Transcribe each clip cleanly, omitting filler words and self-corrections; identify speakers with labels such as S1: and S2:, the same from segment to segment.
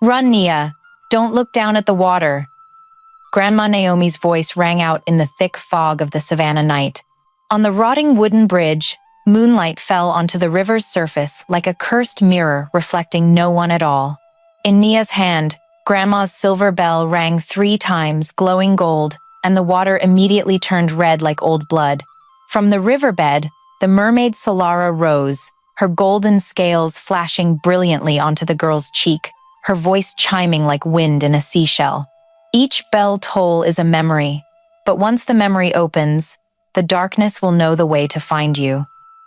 S1: "Run, Nia! Don't look down at the water!" Grandma Naomi's voice rang out in the thick fog of the Savannah night. On the rotting wooden bridge, moonlight fell onto the river's surface like a cursed mirror reflecting no one at all. In Nia's hand, Grandma's silver bell rang 3 times, glowing gold, and the water immediately turned red like old blood. From the riverbed, the mermaid Solara rose, her golden scales flashing brilliantly onto the girl's cheek, her voice chiming like wind in a seashell. Each bell toll is a memory, but once the memory opens, the darkness will know the way to find you.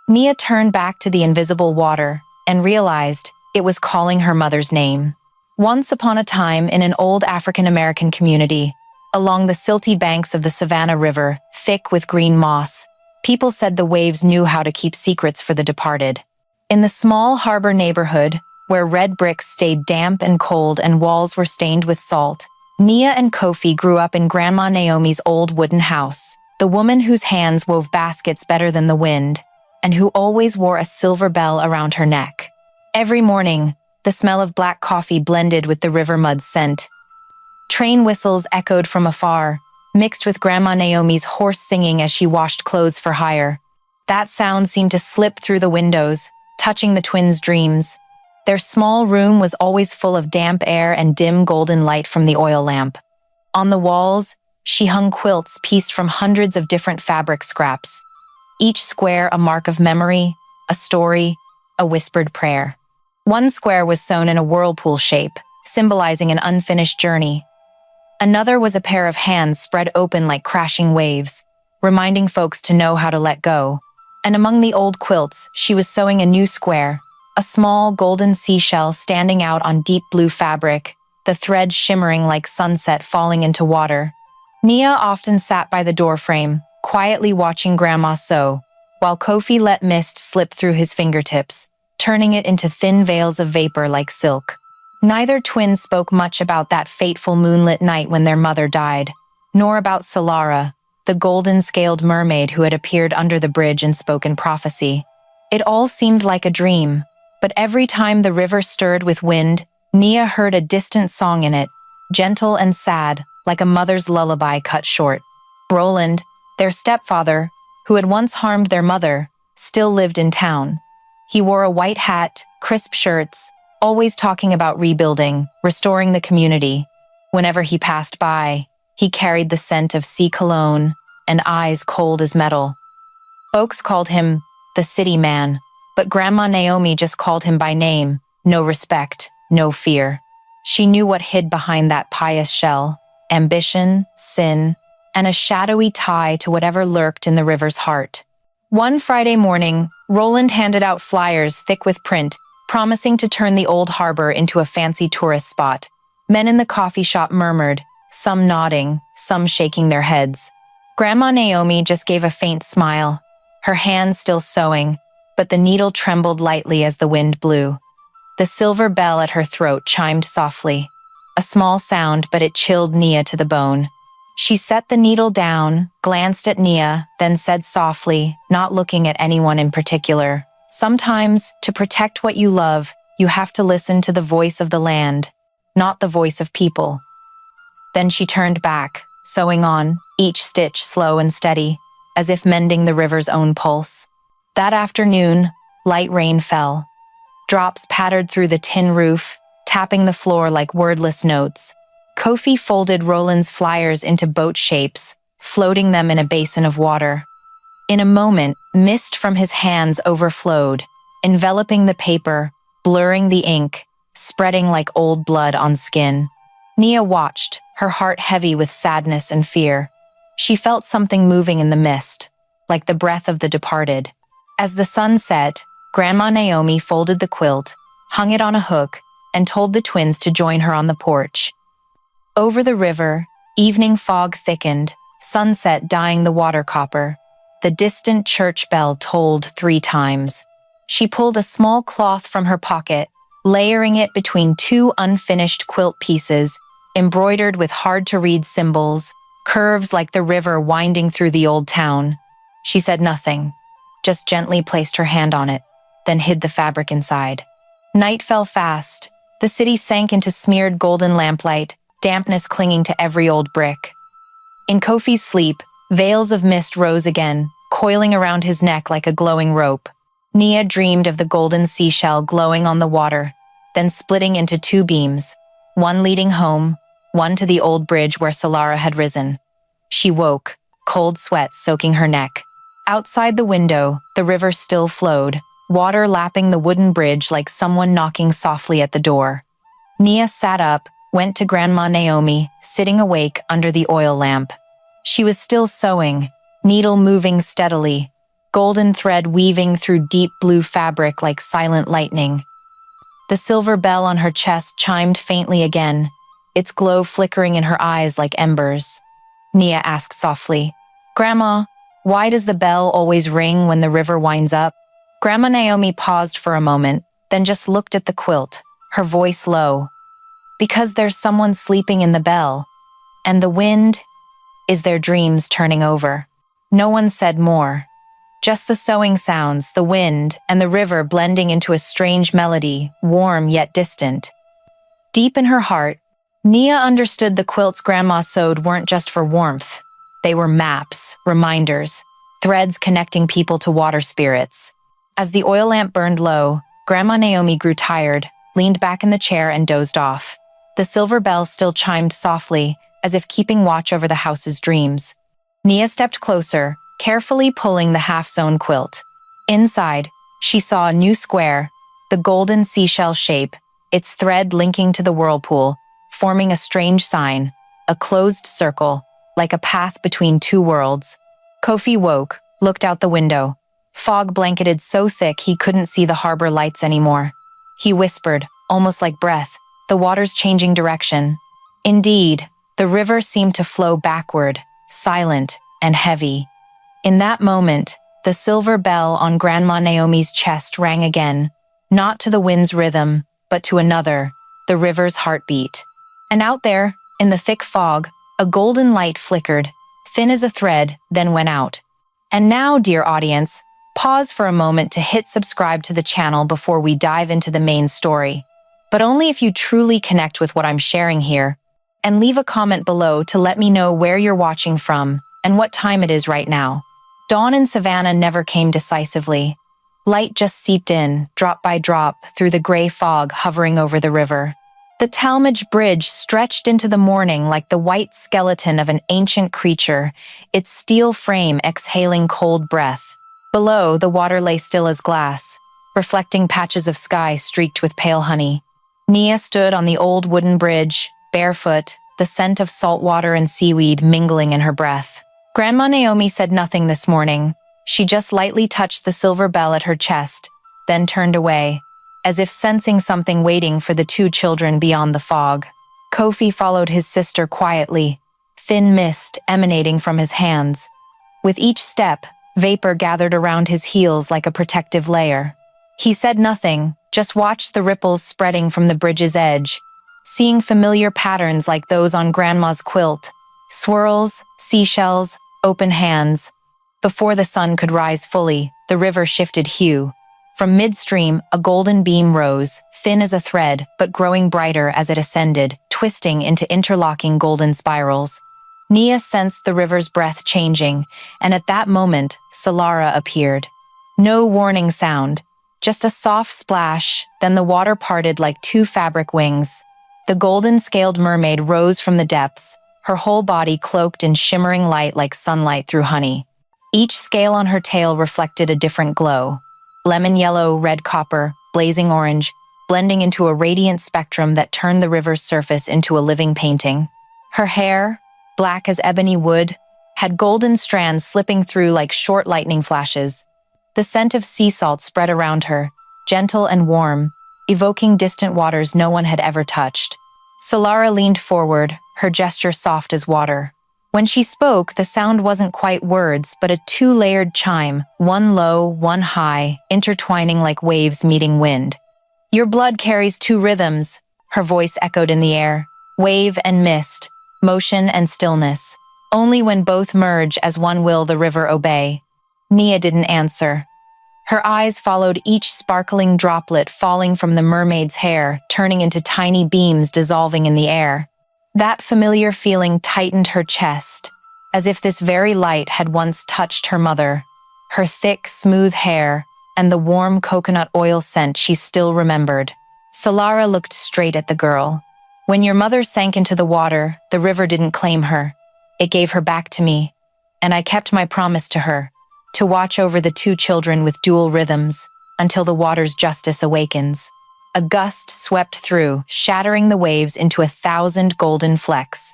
S1: Nia turned back to the invisible water and realized it was calling her mother's name. Once upon a time, in an old African-American community, along the silty banks of the Savannah River, thick with green moss, people said the waves knew how to keep secrets for the departed. In the small harbor neighborhood, where red bricks stayed damp and cold and walls were stained with salt, Nia and Kofi grew up in Grandma Naomi's old wooden house, the woman whose hands wove baskets better than the wind, and who always wore a silver bell around her neck. Every morning, the smell of black coffee blended with the river mud's scent. Train whistles echoed from afar, mixed with Grandma Naomi's hoarse singing as she washed clothes for hire. That sound seemed to slip through the windows, touching the twins' dreams. Their small room was always full of damp air and dim golden light from the oil lamp. On the walls, she hung quilts pieced from hundreds of different fabric scraps, each square a mark of memory, a story, a whispered prayer. One square was sewn in a whirlpool shape, symbolizing an unfinished journey. Another was a pair of hands spread open like crashing waves, reminding folks to know how to let go. And among the old quilts, she was sewing a new square, a small golden seashell standing out on deep blue fabric, the thread shimmering like sunset falling into water. Nia often sat by the doorframe, quietly watching Grandma sew, while Kofi let mist slip through his fingertips, turning it into thin veils of vapor like silk. Neither twin spoke much about that fateful moonlit night when their mother died, nor about Solara, the golden-scaled mermaid who had appeared under the bridge and spoken prophecy. It all seemed like a dream, but every time the river stirred with wind, Nia heard a distant song in it, gentle and sad, like a mother's lullaby cut short. Roland, their stepfather, who had once harmed their mother, still lived in town. He wore a white hat, crisp shirts, always talking about rebuilding, restoring the community. Whenever he passed by, he carried the scent of sea cologne and eyes cold as metal. Folks called him the city man, but Grandma Naomi just called him by name, no respect, no fear. She knew what hid behind that pious shell: ambition, sin, and a shadowy tie to whatever lurked in the river's heart. One Friday morning, Roland handed out flyers thick with print, promising to turn the old harbor into a fancy tourist spot. Men in the coffee shop murmured, some nodding, some shaking their heads. Grandma Naomi just gave a faint smile, her hands still sewing, but the needle trembled lightly as the wind blew. The silver bell at her throat chimed softly, a small sound, but it chilled Nia to the bone. She set the needle down, glanced at Nia, then said softly, not looking at anyone in particular, "Sometimes, to protect what you love, you have to listen to the voice of the land, not the voice of people." Then she turned back, sewing on, each stitch slow and steady, as if mending the river's own pulse. That afternoon, light rain fell. Drops pattered through the tin roof, tapping the floor like wordless notes. Kofi folded Roland's flyers into boat shapes, floating them in a basin of water. In a moment, mist from his hands overflowed, enveloping the paper, blurring the ink, spreading like old blood on skin. Nia watched, her heart heavy with sadness and fear. She felt something moving in the mist, like the breath of the departed. As the sun set, Grandma Naomi folded the quilt, hung it on a hook, and told the twins to join her on the porch. Over the river, evening fog thickened, sunset dyeing the water copper. The distant church bell tolled 3 times. She pulled a small cloth from her pocket, layering it between 2 unfinished quilt pieces, embroidered with hard-to-read symbols, curves like the river winding through the old town. She said nothing, just gently placed her hand on it, then hid the fabric inside. Night fell fast. The city sank into smeared golden lamplight, dampness clinging to every old brick. In Kofi's sleep, veils of mist rose again, coiling around his neck like a glowing rope. Nia dreamed of the golden seashell glowing on the water, then splitting into two beams, one leading home, one to the old bridge where Solara had risen. She woke, cold sweat soaking her neck. Outside the window, the river still flowed, water lapping the wooden bridge like someone knocking softly at the door. Nia sat up, went to Grandma Naomi, sitting awake under the oil lamp. She was still sewing, needle moving steadily, golden thread weaving through deep blue fabric like silent lightning. The silver bell on her chest chimed faintly again, its glow flickering in her eyes like embers. Nia asked softly, "Grandma, why does the bell always ring when the river winds up?" Grandma Naomi paused for a moment, then just looked at the quilt, her voice low. "Because there's someone sleeping in the bell, and the wind is their dreams turning over." No one said more. Just the sewing sounds, the wind, and the river blending into a strange melody, warm yet distant. Deep in her heart, Nia understood the quilts Grandma sewed weren't just for warmth. They were maps, reminders, threads connecting people to water spirits. As the oil lamp burned low, Grandma Naomi grew tired, leaned back in the chair and dozed off. The silver bell still chimed softly, as if keeping watch over the house's dreams. Nia stepped closer, carefully pulling the half-sewn quilt. Inside, she saw a new square, the golden seashell shape, its thread linking to the whirlpool, forming a strange sign, a closed circle, like a path between two worlds. Kofi woke, looked out the window. Fog blanketed so thick he couldn't see the harbor lights anymore. He whispered, almost like breath, "The water's changing direction." Indeed, the river seemed to flow backward, silent and heavy. In that moment, the silver bell on Grandma Naomi's chest rang again, not to the wind's rhythm, but to another, the river's heartbeat. And out there, in the thick fog, a golden light flickered, thin as a thread, then went out. And now, dear audience, pause for a moment to hit subscribe to the channel before we dive into the main story. But only if you truly connect with what I'm sharing here. And leave a comment below to let me know where you're watching from and what time it is right now. Dawn in Savannah never came decisively. Light just seeped in, drop by drop, through the gray fog hovering over the river. The Talmadge Bridge stretched into the morning like the white skeleton of an ancient creature, its steel frame exhaling cold breath. Below, the water lay still as glass, reflecting patches of sky streaked with pale honey. Nia stood on the old wooden bridge, barefoot, the scent of salt water and seaweed mingling in her breath. Grandma Naomi said nothing this morning. She just lightly touched the silver bell at her chest, then turned away, as if sensing something waiting for the two children beyond the fog. Kofi followed his sister quietly, thin mist emanating from his hands. With each step, vapor gathered around his heels like a protective layer. He said nothing, just watched the ripples spreading from the bridge's edge, seeing familiar patterns like those on Grandma's quilt, swirls, seashells, open hands. Before the sun could rise fully, the river shifted hue. From midstream, a golden beam rose, thin as a thread, but growing brighter as it ascended, twisting into interlocking golden spirals. Nia sensed the river's breath changing, and at that moment, Solara appeared. No warning sound, just a soft splash, then the water parted like two fabric wings. The golden-scaled mermaid rose from the depths, her whole body cloaked in shimmering light like sunlight through honey. Each scale on her tail reflected a different glow. Lemon yellow, red copper, blazing orange, blending into a radiant spectrum that turned the river's surface into a living painting. Her hair, black as ebony wood, had golden strands slipping through like short lightning flashes. The scent of sea salt spread around her, gentle and warm, evoking distant waters no one had ever touched. Solara leaned forward, her gesture soft as water. When she spoke, the sound wasn't quite words, but a two-layered chime, one low, one high, intertwining like waves meeting wind. "Your blood carries two rhythms," her voice echoed in the air. "Wave and mist, motion and stillness. Only when both merge as one will the river obey." Nia didn't answer. Her eyes followed each sparkling droplet falling from the mermaid's hair, turning into tiny beams dissolving in the air. That familiar feeling tightened her chest, as if this very light had once touched her mother. Her thick, smooth hair, and the warm coconut oil scent she still remembered. Solara looked straight at the girl. When your mother sank into the water, the river didn't claim her. It gave her back to me, and I kept my promise to her, to watch over the two children with dual rhythms, until the water's justice awakens. A gust swept through, shattering the waves into 1,000 golden flecks.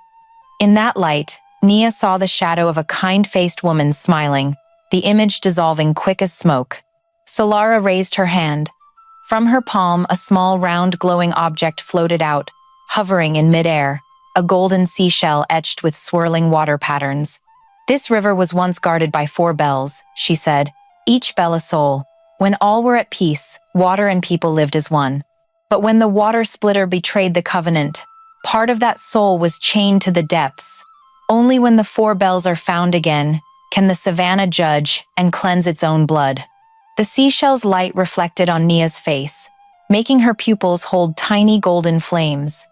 S1: In that light, Nia saw the shadow of a kind-faced woman smiling, the image dissolving quick as smoke. Solara raised her hand. From her palm, a small, round, glowing object floated out, hovering in midair, a golden seashell etched with swirling water patterns. This river was once guarded by 4 bells, she said, each bell a soul. When all were at peace, water and people lived as one. But when the water splitter betrayed the covenant, part of that soul was chained to the depths. Only when the 4 bells are found again can the Savannah judge and cleanse its own blood. The seashell's light reflected on Nia's face, making her pupils hold tiny golden flames.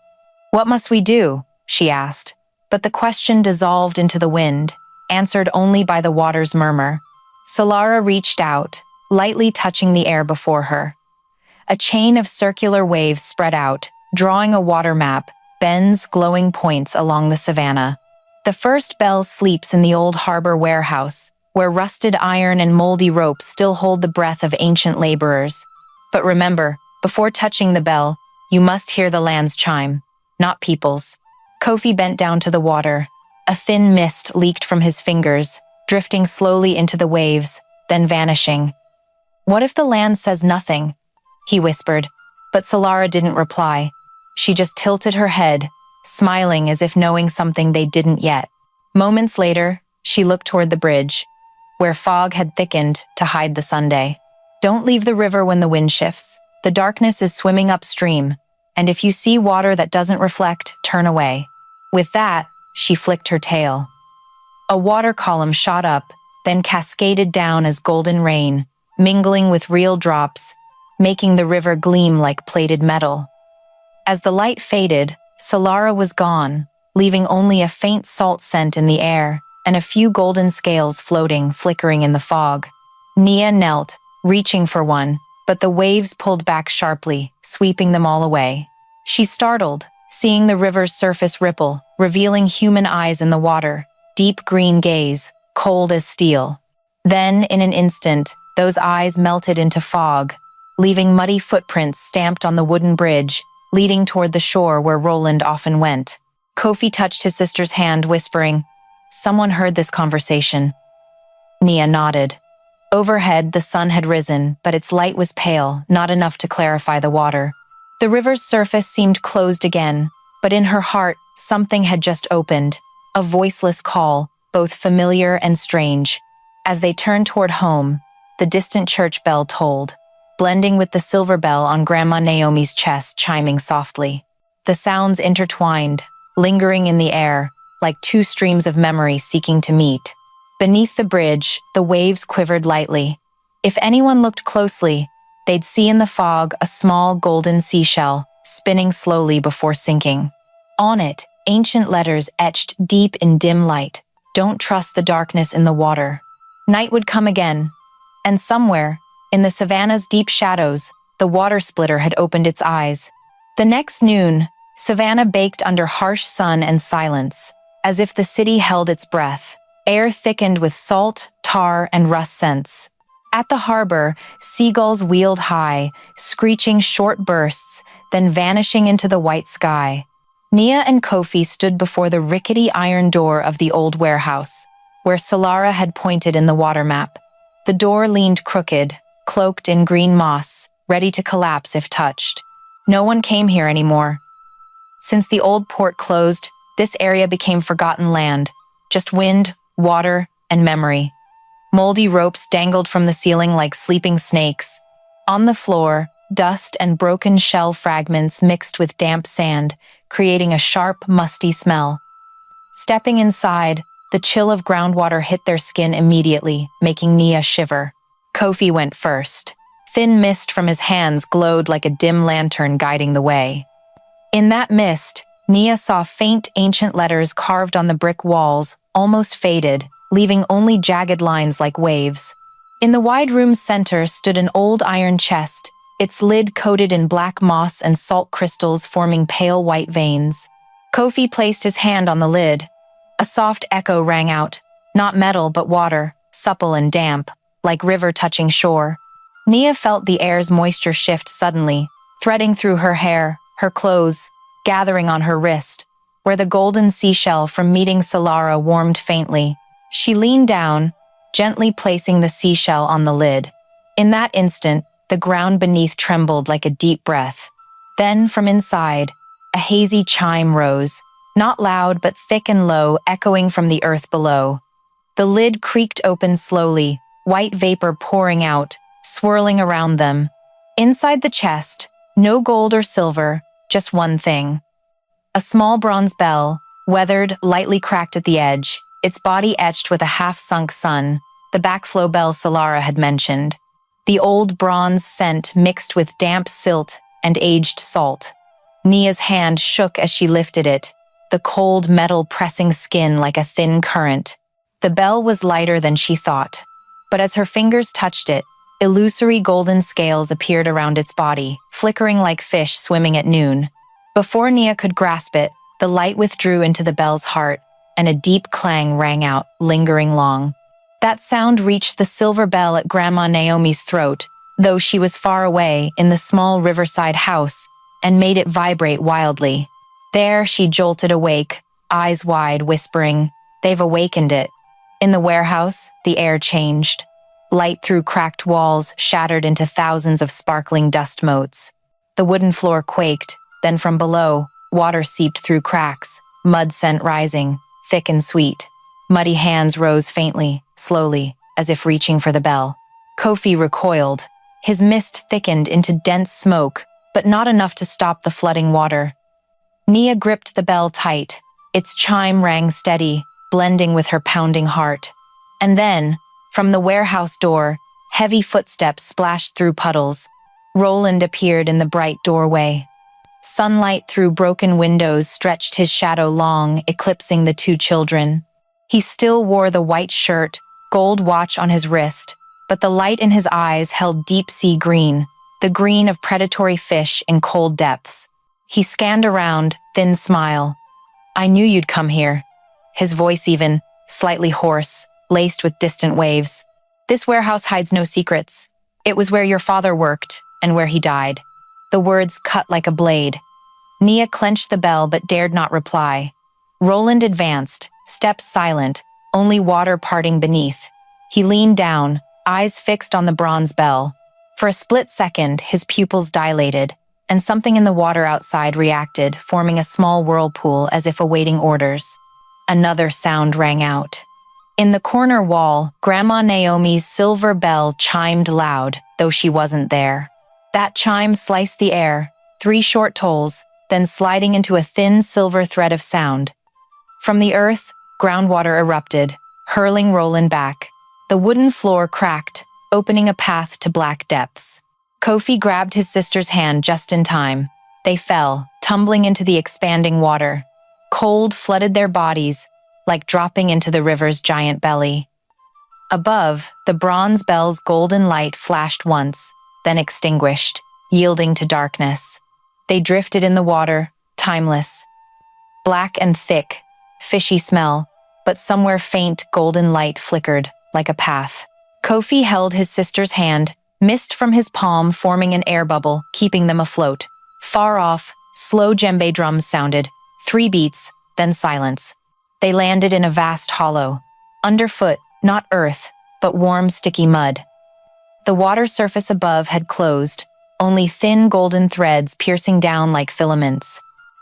S1: "What must we do?" she asked, but the question dissolved into the wind, answered only by the water's murmur. Solara reached out, lightly touching the air before her. A chain of circular waves spread out, drawing a water map, bends glowing points along the Savannah. The first bell sleeps in the old harbor warehouse, where rusted iron and moldy ropes still hold the breath of ancient laborers. But remember, before touching the bell, you must hear the land's chime, not people's. Kofi bent down to the water. A thin mist leaked from his fingers, drifting slowly into the waves, then vanishing. "What if the land says nothing?" he whispered, but Solara didn't reply. She just tilted her head, smiling as if knowing something they didn't yet. Moments later, she looked toward the bridge, where fog had thickened to hide the Sunday. "Don't leave the river when the wind shifts. The darkness is swimming upstream, and if you see water that doesn't reflect, turn away." With that, she flicked her tail. A water column shot up, then cascaded down as golden rain, mingling with real drops, making the river gleam like plated metal. As the light faded, Solara was gone, leaving only a faint salt scent in the air and a few golden scales floating, flickering in the fog. Nia knelt, reaching for one, but the waves pulled back sharply, sweeping them all away. She startled, seeing the river's surface ripple, revealing human eyes in the water, deep green gaze, cold as steel. Then, in an instant, those eyes melted into fog, leaving muddy footprints stamped on the wooden bridge, leading toward the shore where Roland often went. Kofi touched his sister's hand, whispering, "Someone heard this conversation." Nia nodded. Overhead, the sun had risen, but its light was pale, not enough to clarify the water. The river's surface seemed closed again, but in her heart, something had just opened, a voiceless call, both familiar and strange. As they turned toward home, the distant church bell tolled, blending with the silver bell on Grandma Naomi's chest chiming softly. The sounds intertwined, lingering in the air, like 2 streams of memory seeking to meet. Beneath the bridge, the waves quivered lightly. If anyone looked closely, they'd see in the fog a small golden seashell, spinning slowly before sinking. On it, ancient letters etched deep in dim light, "Don't trust the darkness in the water." Night would come again, and somewhere, in the Savannah's deep shadows, the water splitter had opened its eyes. The next noon, Savannah baked under harsh sun and silence, as if the city held its breath. Air thickened with salt, tar, and rust scents. At the harbor, seagulls wheeled high, screeching short bursts, then vanishing into the white sky. Nia and Kofi stood before the rickety iron door of the old warehouse, where Solara had pointed in the water map. The door leaned crooked, cloaked in green moss, ready to collapse if touched. No one came here anymore. Since the old port closed, this area became forgotten land, just wind, water, and memory. Moldy ropes dangled from the ceiling like sleeping snakes. On the floor, dust and broken shell fragments mixed with damp sand, creating a sharp, musty smell. Stepping inside, the chill of groundwater hit their skin immediately, making Nia shiver. Kofi went first. Thin mist from his hands glowed like a dim lantern guiding the way. In that mist, Nia saw faint ancient letters carved on the brick walls, almost faded, leaving only jagged lines like waves. In the wide room's center stood an old iron chest, its lid coated in black moss and salt crystals forming pale white veins. Kofi placed his hand on the lid. A soft echo rang out, not metal but water, supple and damp, like river touching shore. Nia felt the air's moisture shift suddenly, threading through her hair, her clothes, gathering on her wrist, where the golden seashell from meeting Solara warmed faintly. She leaned down, gently placing the seashell on the lid. In that instant, the ground beneath trembled like a deep breath. Then, from inside, a hazy chime rose, not loud but thick and low, echoing from the earth below. The lid creaked open slowly, white vapor pouring out, swirling around them. Inside the chest, no gold or silver, just one thing. A small bronze bell, weathered, lightly cracked at the edge, its body etched with a half-sunk sun, the backflow bell Solara had mentioned. The old bronze scent mixed with damp silt and aged salt. Nia's hand shook as she lifted it, the cold metal pressing skin like a thin current. The bell was lighter than she thought, but as her fingers touched it, illusory golden scales appeared around its body, flickering like fish swimming at noon. Before Nia could grasp it, the light withdrew into the bell's heart, and a deep clang rang out, lingering long. That sound reached the silver bell at Grandma Naomi's throat, though she was far away in the small riverside house, and made it vibrate wildly. There she jolted awake, eyes wide, whispering, "They've awakened it." In the warehouse, the air changed. Light through cracked walls shattered into thousands of sparkling dust motes. The wooden floor quaked, then from below, water seeped through cracks, mud scent rising, thick and sweet. Muddy hands rose faintly, slowly, as if reaching for the bell. Kofi recoiled. His mist thickened into dense smoke, but not enough to stop the flooding water. Nia gripped the bell tight. Its chime rang steady, blending with her pounding heart. And then, from the warehouse door, heavy footsteps splashed through puddles. Roland appeared in the bright doorway. Sunlight through broken windows stretched his shadow long, eclipsing the two children. He still wore the white shirt, gold watch on his wrist, but the light in his eyes held deep sea green, the green of predatory fish in cold depths. He scanned around, thin smile. "I knew you'd come here." His voice even, slightly hoarse, laced with distant waves. "This warehouse hides no secrets. It was where your father worked, and where he died." The words cut like a blade. Nia clenched the bell but dared not reply. Roland advanced, steps silent, only water parting beneath. He leaned down, eyes fixed on the bronze bell. For a split second, his pupils dilated, and something in the water outside reacted, forming a small whirlpool as if awaiting orders. Another sound rang out. In the corner wall, Grandma Naomi's silver bell chimed loud, though she wasn't there. That chime sliced the air, 3 short tolls, then sliding into a thin silver thread of sound. From the earth, groundwater erupted, hurling Roland back. The wooden floor cracked, opening a path to black depths. Kofi grabbed his sister's hand just in time. They fell, tumbling into the expanding water. Cold flooded their bodies, like dropping into the river's giant belly. Above, the bronze bell's golden light flashed once, then extinguished, yielding to darkness. They drifted in the water, timeless. Black and thick, fishy smell, but somewhere faint golden light flickered, like a path. Kofi held his sister's hand, mist from his palm forming an air bubble, keeping them afloat. Far off, slow djembe drums sounded, 3 beats, then silence. They landed in a vast hollow. Underfoot, not earth, but warm, sticky mud. The water surface above had closed, only thin golden threads piercing down like filaments.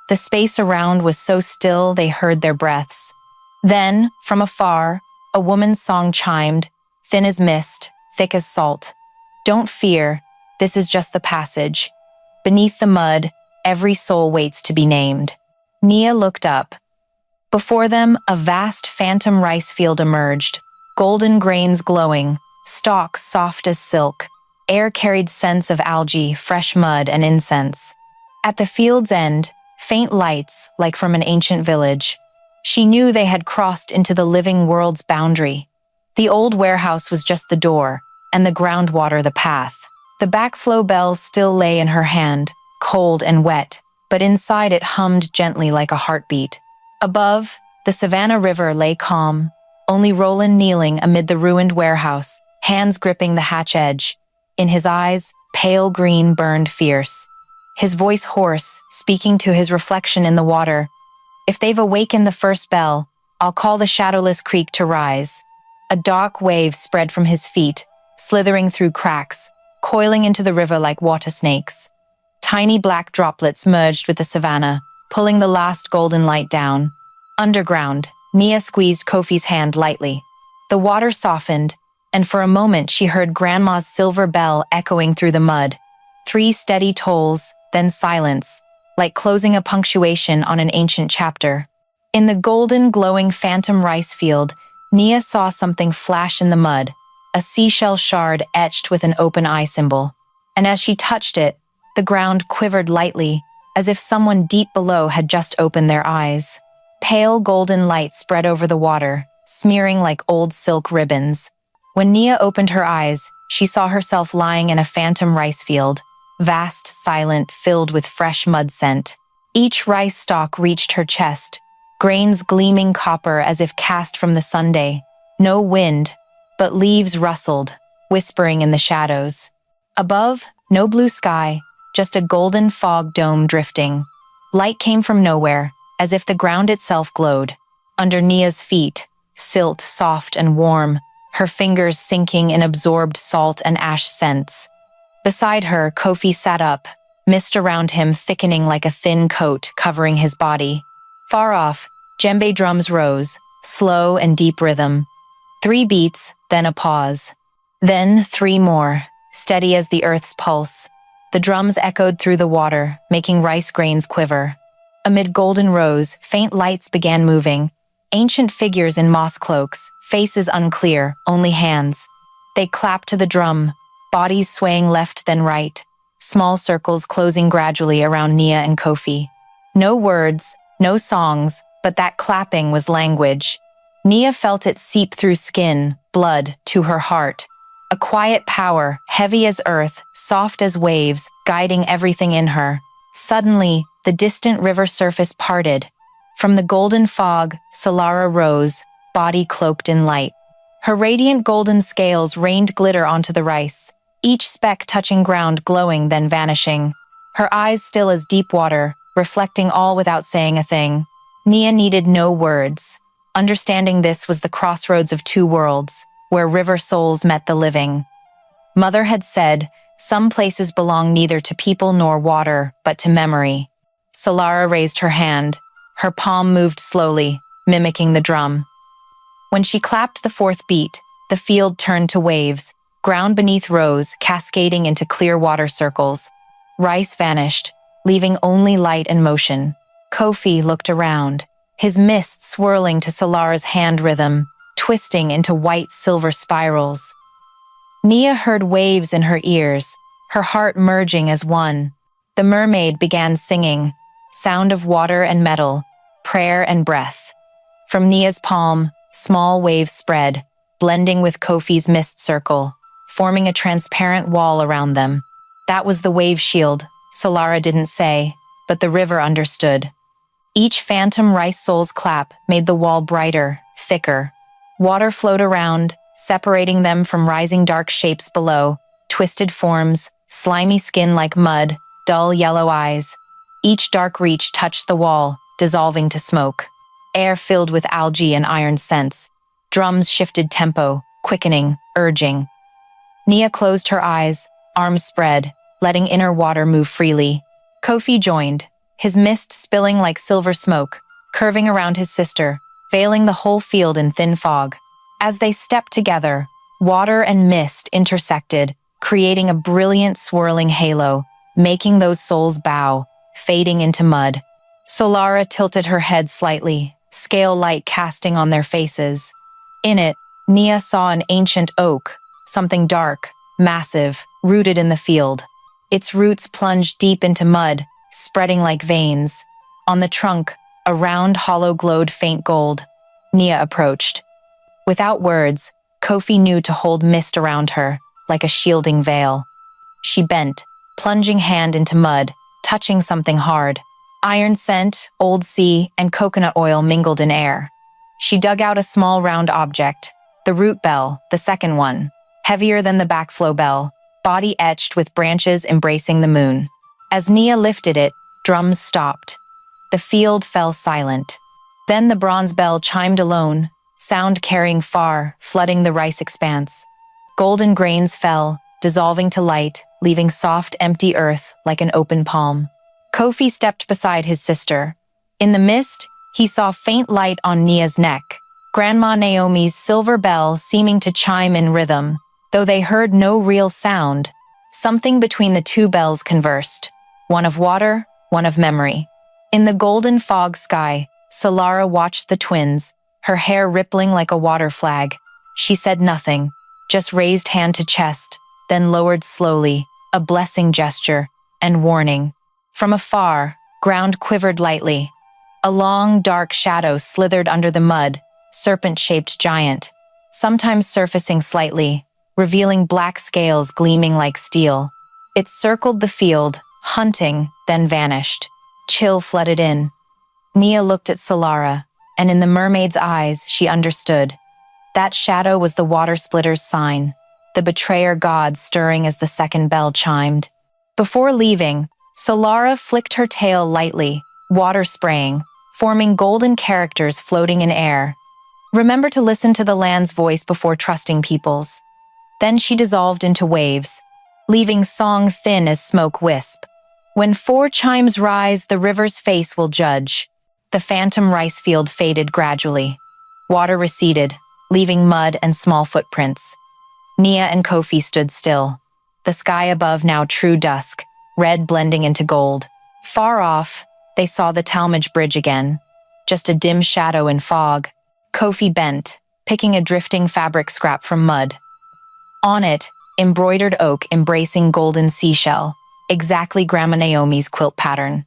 S1: The space around was so still they heard their breaths. Then, from afar, a woman's song chimed, thin as mist, thick as salt. "Don't fear, this is just the passage. Beneath the mud, every soul waits to be named." Nia looked up. Before them, a vast phantom rice field emerged, golden grains glowing, stalks soft as silk. Air carried scents of algae, fresh mud, and incense. At the field's end, faint lights, like from an ancient village. She knew they had crossed into the living world's boundary. The old warehouse was just the door, and the groundwater the path. The backflow bell still lay in her hand, cold and wet, but inside it hummed gently like a heartbeat. Above, the Savannah River lay calm, only Roland kneeling amid the ruined warehouse, hands gripping the hatch edge. In his eyes, pale green burned fierce. His voice hoarse, speaking to his reflection in the water. If they've awakened the first bell, I'll call the shadowless creek to rise. A dark wave spread from his feet, slithering through cracks, coiling into the river like water snakes. Tiny black droplets merged with the Savannah, pulling the last golden light down. Underground, Nia squeezed Kofi's hand lightly. The water softened, and for a moment she heard Grandma's silver bell echoing through the mud. 3 steady tolls, then silence, like closing a punctuation on an ancient chapter. In the golden, glowing phantom rice field, Nia saw something flash in the mud, a seashell shard etched with an open eye symbol. And as she touched it, the ground quivered lightly, as if someone deep below had just opened their eyes. Pale golden light spread over the water, smearing like old silk ribbons. When Nia opened her eyes, she saw herself lying in a phantom rice field, vast, silent, filled with fresh mud scent. Each rice stalk reached her chest, grains gleaming copper as if cast from the Sunday. No wind, but leaves rustled, whispering in the shadows. Above, no blue sky, just a golden fog dome drifting. Light came from nowhere, as if the ground itself glowed. Under Nia's feet, silt soft and warm, her fingers sinking in absorbed salt and ash scents. Beside her, Kofi sat up, mist around him thickening like a thin coat covering his body. Far off, djembe drums rose, slow and deep rhythm. 3 beats, then a pause. Then 3 more, steady as the earth's pulse. The drums echoed through the water, making rice grains quiver. Amid golden rows, faint lights began moving. Ancient figures in moss cloaks, faces unclear, only hands. They clapped to the drum, bodies swaying left then right, small circles closing gradually around Nia and Kofi. No words, no songs, but that clapping was language. Nia felt it seep through skin, blood, to her heart. A quiet power, heavy as earth, soft as waves, guiding everything in her. Suddenly, the distant river surface parted. From the golden fog, Solara rose, body cloaked in light. Her radiant golden scales rained glitter onto the rice, each speck touching ground glowing then vanishing. Her eyes still as deep water, reflecting all without saying a thing. Nia needed no words. Understanding this was the crossroads of 2 worlds, where river souls met the living. Mother had said, some places belong neither to people nor water, but to memory. Solara raised her hand. Her palm moved slowly, mimicking the drum. When she clapped the 4th beat, the field turned to waves. Ground beneath rose, cascading into clear water circles. Rice vanished, leaving only light and motion. Kofi looked around, his mist swirling to Solara's hand rhythm, twisting into white silver spirals. Nia heard waves in her ears, her heart merging as one. The mermaid began singing, sound of water and metal, prayer and breath. From Nia's palm, small waves spread, blending with Kofi's mist circle, forming a transparent wall around them. That was the wave shield, Solara didn't say, but the river understood. Each phantom rice soul's clap made the wall brighter, thicker. Water flowed around, separating them from rising dark shapes below, twisted forms, slimy skin like mud, dull yellow eyes. Each dark reach touched the wall, dissolving to smoke. Air filled with algae and iron scents. Drums shifted tempo, quickening, urging. Nia closed her eyes, arms spread, letting inner water move freely. Kofi joined, his mist spilling like silver smoke, curving around his sister, veiling the whole field in thin fog. As they stepped together, water and mist intersected, creating a brilliant swirling halo, making those souls bow, fading into mud. Solara tilted her head slightly, scale light casting on their faces. In it, Nia saw an ancient oak, something dark, massive, rooted in the field. Its roots plunged deep into mud, spreading like veins. On the trunk, a round hollow glowed faint gold. Nia approached. Without words, Kofi knew to hold mist around her, like a shielding veil. She bent, plunging hand into mud, touching something hard. Iron scent, old sea, and coconut oil mingled in air. She dug out a small round object, the root bell, the second one, heavier than the backflow bell, body etched with branches embracing the moon. As Nia lifted it, drums stopped. The field fell silent. Then the bronze bell chimed alone, sound carrying far, flooding the rice expanse. Golden grains fell, dissolving to light, leaving soft, empty earth like an open palm. Kofi stepped beside his sister. In the mist, he saw faint light on Nia's neck, Grandma Naomi's silver bell seeming to chime in rhythm. Though they heard no real sound, something between the two bells conversed, one of water, one of memory. In the golden fog sky, Solara watched the twins, her hair rippling like a water flag. She said nothing, just raised hand to chest, then lowered slowly, a blessing gesture, and warning. From afar, ground quivered lightly. A long, dark shadow slithered under the mud, serpent-shaped giant, sometimes surfacing slightly, revealing black scales gleaming like steel. It circled the field, hunting, then vanished. Chill flooded in. Nia looked at Solara, and in the mermaid's eyes, she understood. That shadow was the water splitter's sign, the betrayer god stirring as the second bell chimed. Before leaving, Solara flicked her tail lightly, water spraying, forming golden characters floating in air. Remember to listen to the land's voice before trusting people's. Then she dissolved into waves, leaving song thin as smoke wisp. When 4 chimes rise, the river's face will judge. The phantom rice field faded gradually. Water receded, leaving mud and small footprints. Nia and Kofi stood still. The sky above now true dusk, red blending into gold. Far off, they saw the Talmadge Bridge again, just a dim shadow in fog. Kofi bent, picking a drifting fabric scrap from mud. On it, embroidered oak embracing golden seashell, exactly Grandma Naomi's quilt pattern.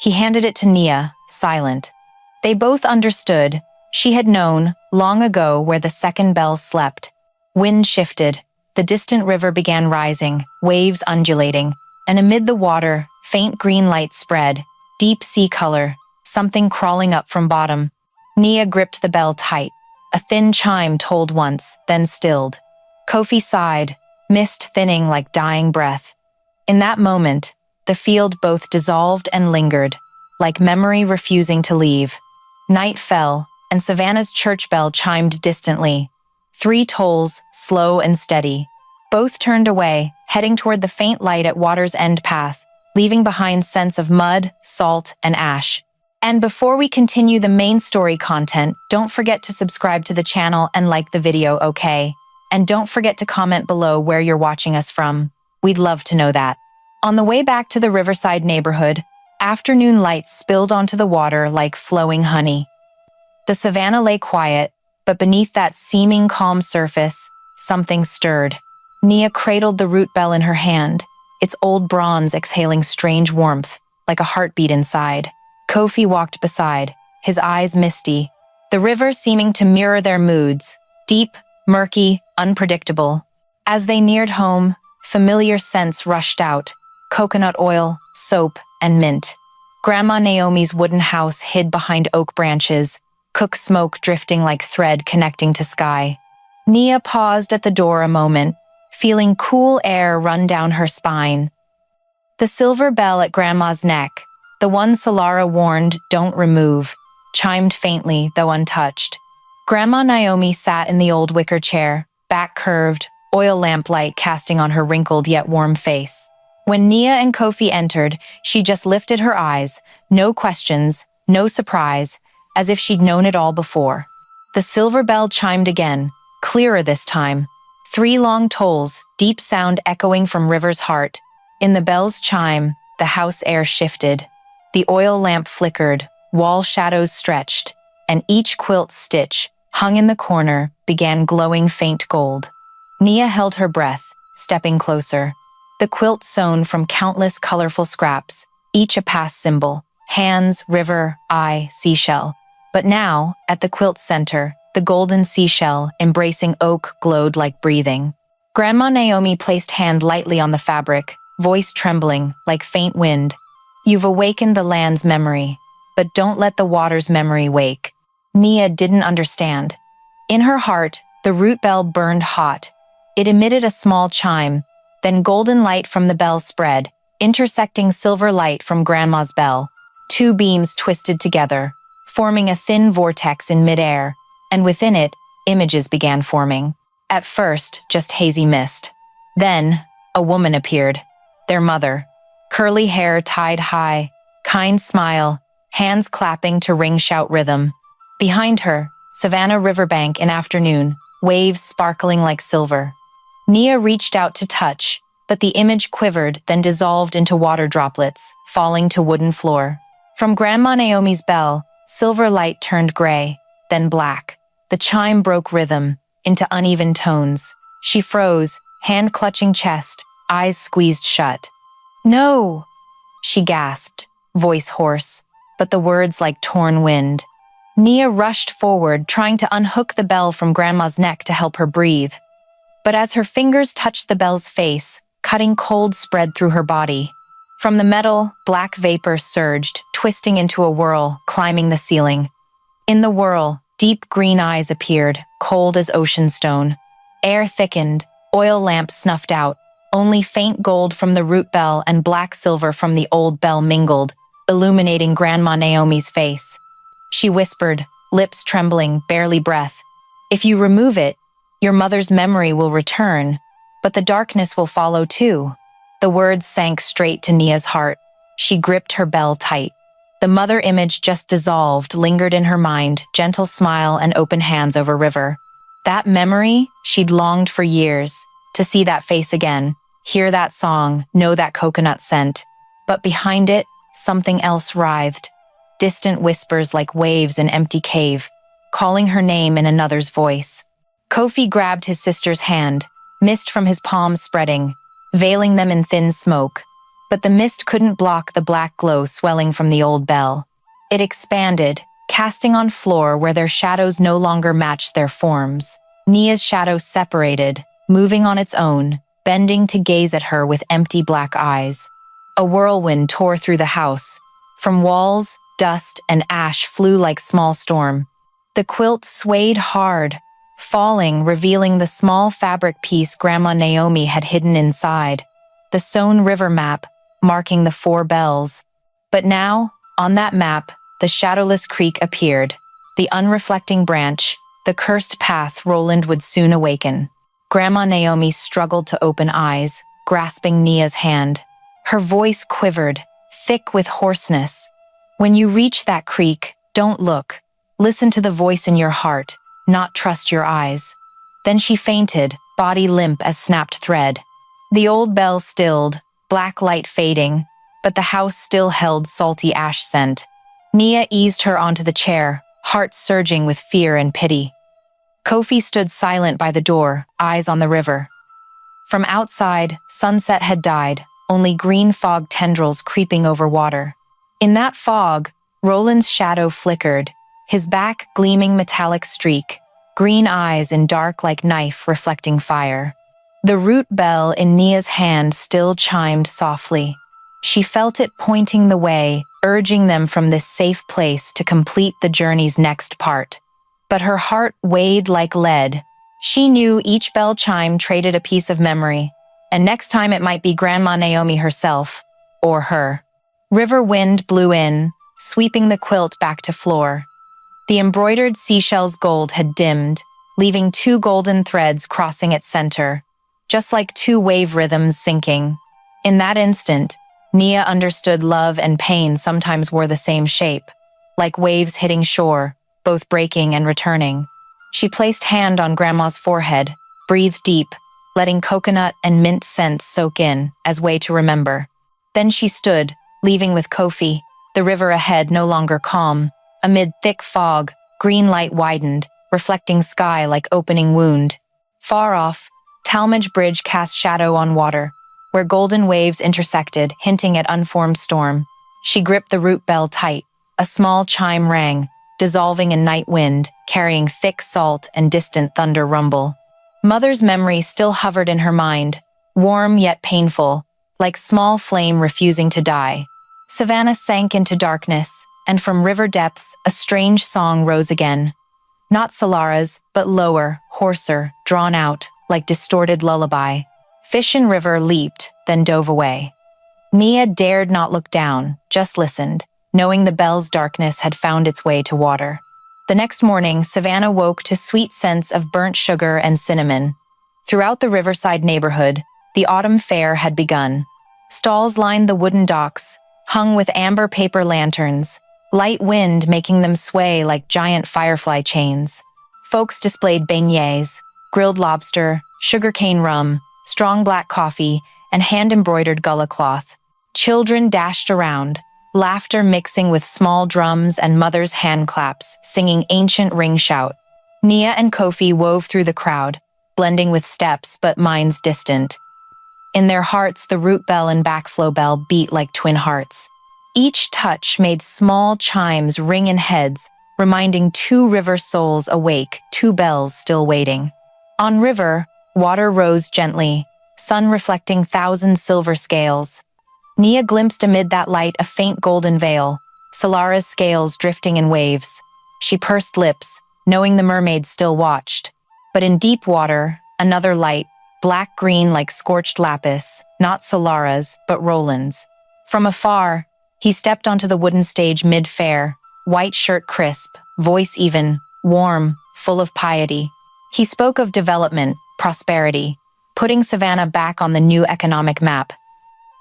S1: He handed it to Nia, silent. They both understood. She had known, long ago, where the second bell slept. Wind shifted. The distant river began rising, waves undulating, and amid the water, faint green light spread, deep sea color, something crawling up from bottom. Nia gripped the bell tight. A thin chime tolled once, then stilled. Kofi sighed, mist thinning like dying breath. In that moment, the field both dissolved and lingered, like memory refusing to leave. Night fell, and Savannah's church bell chimed distantly. 3 tolls, slow and steady. Both turned away, heading toward the faint light at water's end path, leaving behind scents of mud, salt, and ash. And before we continue the main story content, don't forget to subscribe to the channel and like the video, okay? And don't forget to comment below where you're watching us from. We'd love to know that. On the way back to the riverside neighborhood, afternoon lights spilled onto the water like flowing honey. The Savannah lay quiet, but beneath that seeming calm surface, something stirred. Nia cradled the root bell in her hand, its old bronze exhaling strange warmth, like a heartbeat inside. Kofi walked beside, his eyes misty, the river seeming to mirror their moods, deep, murky, unpredictable. As they neared home, familiar scents rushed out, coconut oil, soap, and mint. Grandma Naomi's wooden house hid behind oak branches, cook smoke drifting like thread connecting to sky. Nia paused at the door a moment, feeling cool air run down her spine. The silver bell at Grandma's neck, the one Solara warned, "Don't remove," chimed faintly, though untouched. Grandma Naomi sat in the old wicker chair, back curved, oil lamplight casting on her wrinkled yet warm face. When Nia and Kofi entered, she just lifted her eyes, no questions, no surprise, as if she'd known it all before. The silver bell chimed again, clearer this time. 3 long tolls, deep sound echoing from river's heart. In the bell's chime, the house air shifted. The oil lamp flickered, wall shadows stretched, and each quilt stitch, hung in the corner, began glowing faint gold. Nia held her breath, stepping closer. The quilt sewn from countless colorful scraps, each a past symbol: hands, river, eye, seashell. But now, at the quilt's center, the golden seashell, embracing oak, glowed like breathing. Grandma Naomi placed hand lightly on the fabric, voice trembling, like faint wind. "You've awakened the land's memory, but don't let the water's memory wake." Nia didn't understand. In her heart, the root bell burned hot. It emitted a small chime, then golden light from the bell spread, intersecting silver light from Grandma's bell. Two beams twisted together, forming a thin vortex in midair, and within it, images began forming. At first, just hazy mist. Then, a woman appeared. Their mother. Curly hair tied high, kind smile, hands clapping to ring-shout rhythm. Behind her, Savannah riverbank in afternoon, waves sparkling like silver. Nia reached out to touch, but the image quivered, then dissolved into water droplets, falling to wooden floor. From Grandma Naomi's bell, silver light turned gray, then black. The chime broke rhythm, into uneven tones. She froze, hand clutching chest, eyes squeezed shut. "No!" she gasped, voice hoarse, but the words like torn wind. Nia rushed forward, trying to unhook the bell from Grandma's neck to help her breathe. But as her fingers touched the bell's face, cutting cold spread through her body. From the metal, black vapor surged, twisting into a whirl, climbing the ceiling. In the whirl, deep green eyes appeared, cold as ocean stone. Air thickened, oil lamps snuffed out. Only faint gold from the root bell and black silver from the old bell mingled, illuminating Grandma Naomi's face. She whispered, lips trembling, barely breath. "If you remove it, your mother's memory will return, but the darkness will follow too." The words sank straight to Nia's heart. She gripped her bell tight. The mother image just dissolved, lingered in her mind, gentle smile and open hands over river. That memory, she'd longed for years, to see that face again, hear that song, know that coconut scent. But behind it, something else writhed. Distant whispers like waves in empty cave, calling her name in another's voice. Kofi grabbed his sister's hand, mist from his palms spreading, veiling them in thin smoke. But the mist couldn't block the black glow swelling from the old bell. It expanded, casting on floor where their shadows no longer matched their forms. Nia's shadow separated, moving on its own, bending to gaze at her with empty black eyes. A whirlwind tore through the house. From walls, dust and ash flew like small storm. The quilt swayed hard, falling, revealing the small fabric piece Grandma Naomi had hidden inside. The sewn river map, marking the 4 bells. But now, on that map, the shadowless creek appeared. The unreflecting branch, the cursed path Roland would soon awaken. Grandma Naomi struggled to open eyes, grasping Nia's hand. Her voice quivered, thick with hoarseness. "When you reach that creek, don't look. Listen to the voice in your heart, not trust your eyes." Then she fainted, body limp as snapped thread. The old bell stilled, black light fading, but the house still held salty ash scent. Nia eased her onto the chair, heart surging with fear and pity. Kofi stood silent by the door, eyes on the river. From outside, sunset had died, only green fog tendrils creeping over water. In that fog, Roland's shadow flickered, his back gleaming metallic streak, green eyes in dark like knife reflecting fire. The root bell in Nia's hand still chimed softly. She felt it pointing the way, urging them from this safe place to complete the journey's next part. But her heart weighed like lead. She knew each bell chime traded a piece of memory, and next time it might be Grandma Naomi herself, or her. River wind blew in, sweeping the quilt back to floor. The embroidered seashell's gold had dimmed, leaving 2 golden threads crossing its center, just like 2 wave rhythms sinking. In that instant, Nia understood love and pain sometimes wore the same shape, like waves hitting shore, both breaking and returning. She placed hand on Grandma's forehead, breathed deep, letting coconut and mint scents soak in as way to remember. Then she stood, leaving with Kofi, the river ahead no longer calm. Amid thick fog, green light widened, reflecting sky like opening wound. Far off, Talmadge Bridge cast shadow on water, where golden waves intersected, hinting at unformed storm. She gripped the root bell tight. A small chime rang, dissolving in night wind, carrying thick salt and distant thunder rumble. Mother's memory still hovered in her mind, warm yet painful, like small flame refusing to die. Savannah sank into darkness, and from river depths a strange song rose again. Not Solara's, but lower, hoarser, drawn out, like distorted lullaby. Fish in river leaped, then dove away. Nia dared not look down, just listened, knowing the bell's darkness had found its way to water. The next morning, Savannah woke to sweet scents of burnt sugar and cinnamon. Throughout the riverside neighborhood, the autumn fair had begun. Stalls lined the wooden docks, hung with amber paper lanterns, light wind making them sway like giant firefly chains. Folks displayed beignets, grilled lobster, sugarcane rum, strong black coffee, and hand-embroidered gullah cloth. Children dashed around, laughter mixing with small drums and mothers' hand claps, singing ancient ring shout. Nia and Kofi wove through the crowd, blending with steps but minds distant. In their hearts, the root bell and backflow bell beat like twin hearts. Each touch made small chimes ring in heads, reminding two river souls awake, two bells still waiting. On river, water rose gently, sun reflecting thousand silver scales. Nia glimpsed amid that light a faint golden veil, Solara's scales drifting in waves. She pursed lips, knowing the mermaid still watched. But in deep water, another light, black-green like scorched lapis, not Solara's, but Roland's. From afar, he stepped onto the wooden stage mid-fair, white shirt crisp, voice even, warm, full of piety. He spoke of development, prosperity, putting Savannah back on the new economic map.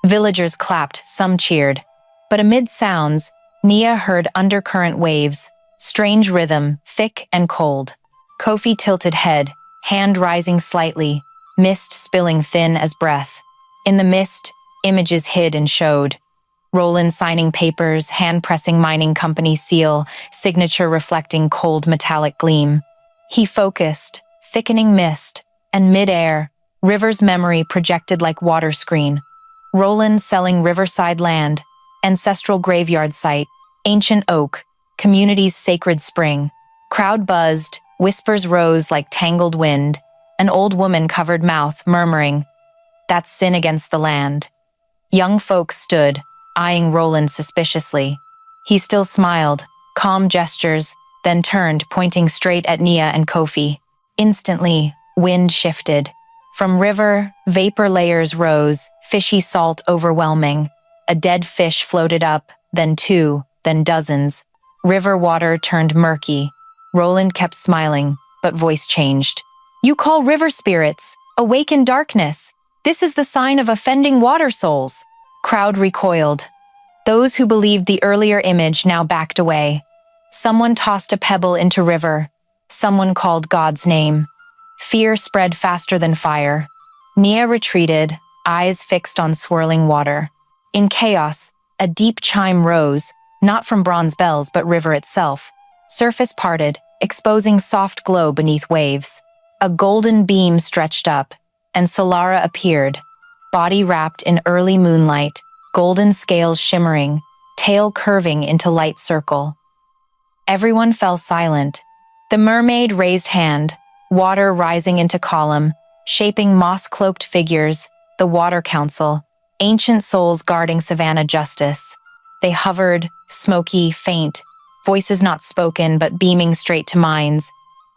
S1: Villagers clapped, some cheered. But amid sounds, Nia heard undercurrent waves, strange rhythm, thick and cold. Kofi tilted head, hand rising slightly, mist spilling thin as breath. In the mist, images hid and showed. Roland signing papers, hand-pressing mining company seal, signature reflecting cold metallic gleam. He focused, thickening mist, and mid-air, river's memory projected like water screen. Roland selling riverside land, ancestral graveyard site, ancient oak, community's sacred spring. Crowd buzzed, whispers rose like tangled wind. An old woman covered mouth, murmuring, "That's sin against the land." Young folks stood, eyeing Roland suspiciously. He still smiled, calm gestures, then turned, pointing straight at Nia and Kofi. Instantly, wind shifted. From river, vapor layers rose, fishy salt overwhelming. A dead fish floated up, then two, then dozens. River water turned murky. Roland kept smiling, but voice changed. "You call river spirits, awake in darkness. This is the sign of offending water souls." Crowd recoiled. Those who believed the earlier image now backed away. Someone tossed a pebble into river. Someone called God's name. Fear spread faster than fire. Nia retreated, eyes fixed on swirling water. In chaos, a deep chime rose, not from bronze bells but river itself. Surface parted, exposing soft glow beneath waves. A golden beam stretched up, and Solara appeared, body wrapped in early moonlight, golden scales shimmering, tail curving into light circle. Everyone fell silent. The mermaid raised hand, water rising into column, shaping moss-cloaked figures, the Water Council, ancient souls guarding Savannah justice. They hovered, smoky, faint, voices not spoken but beaming straight to minds.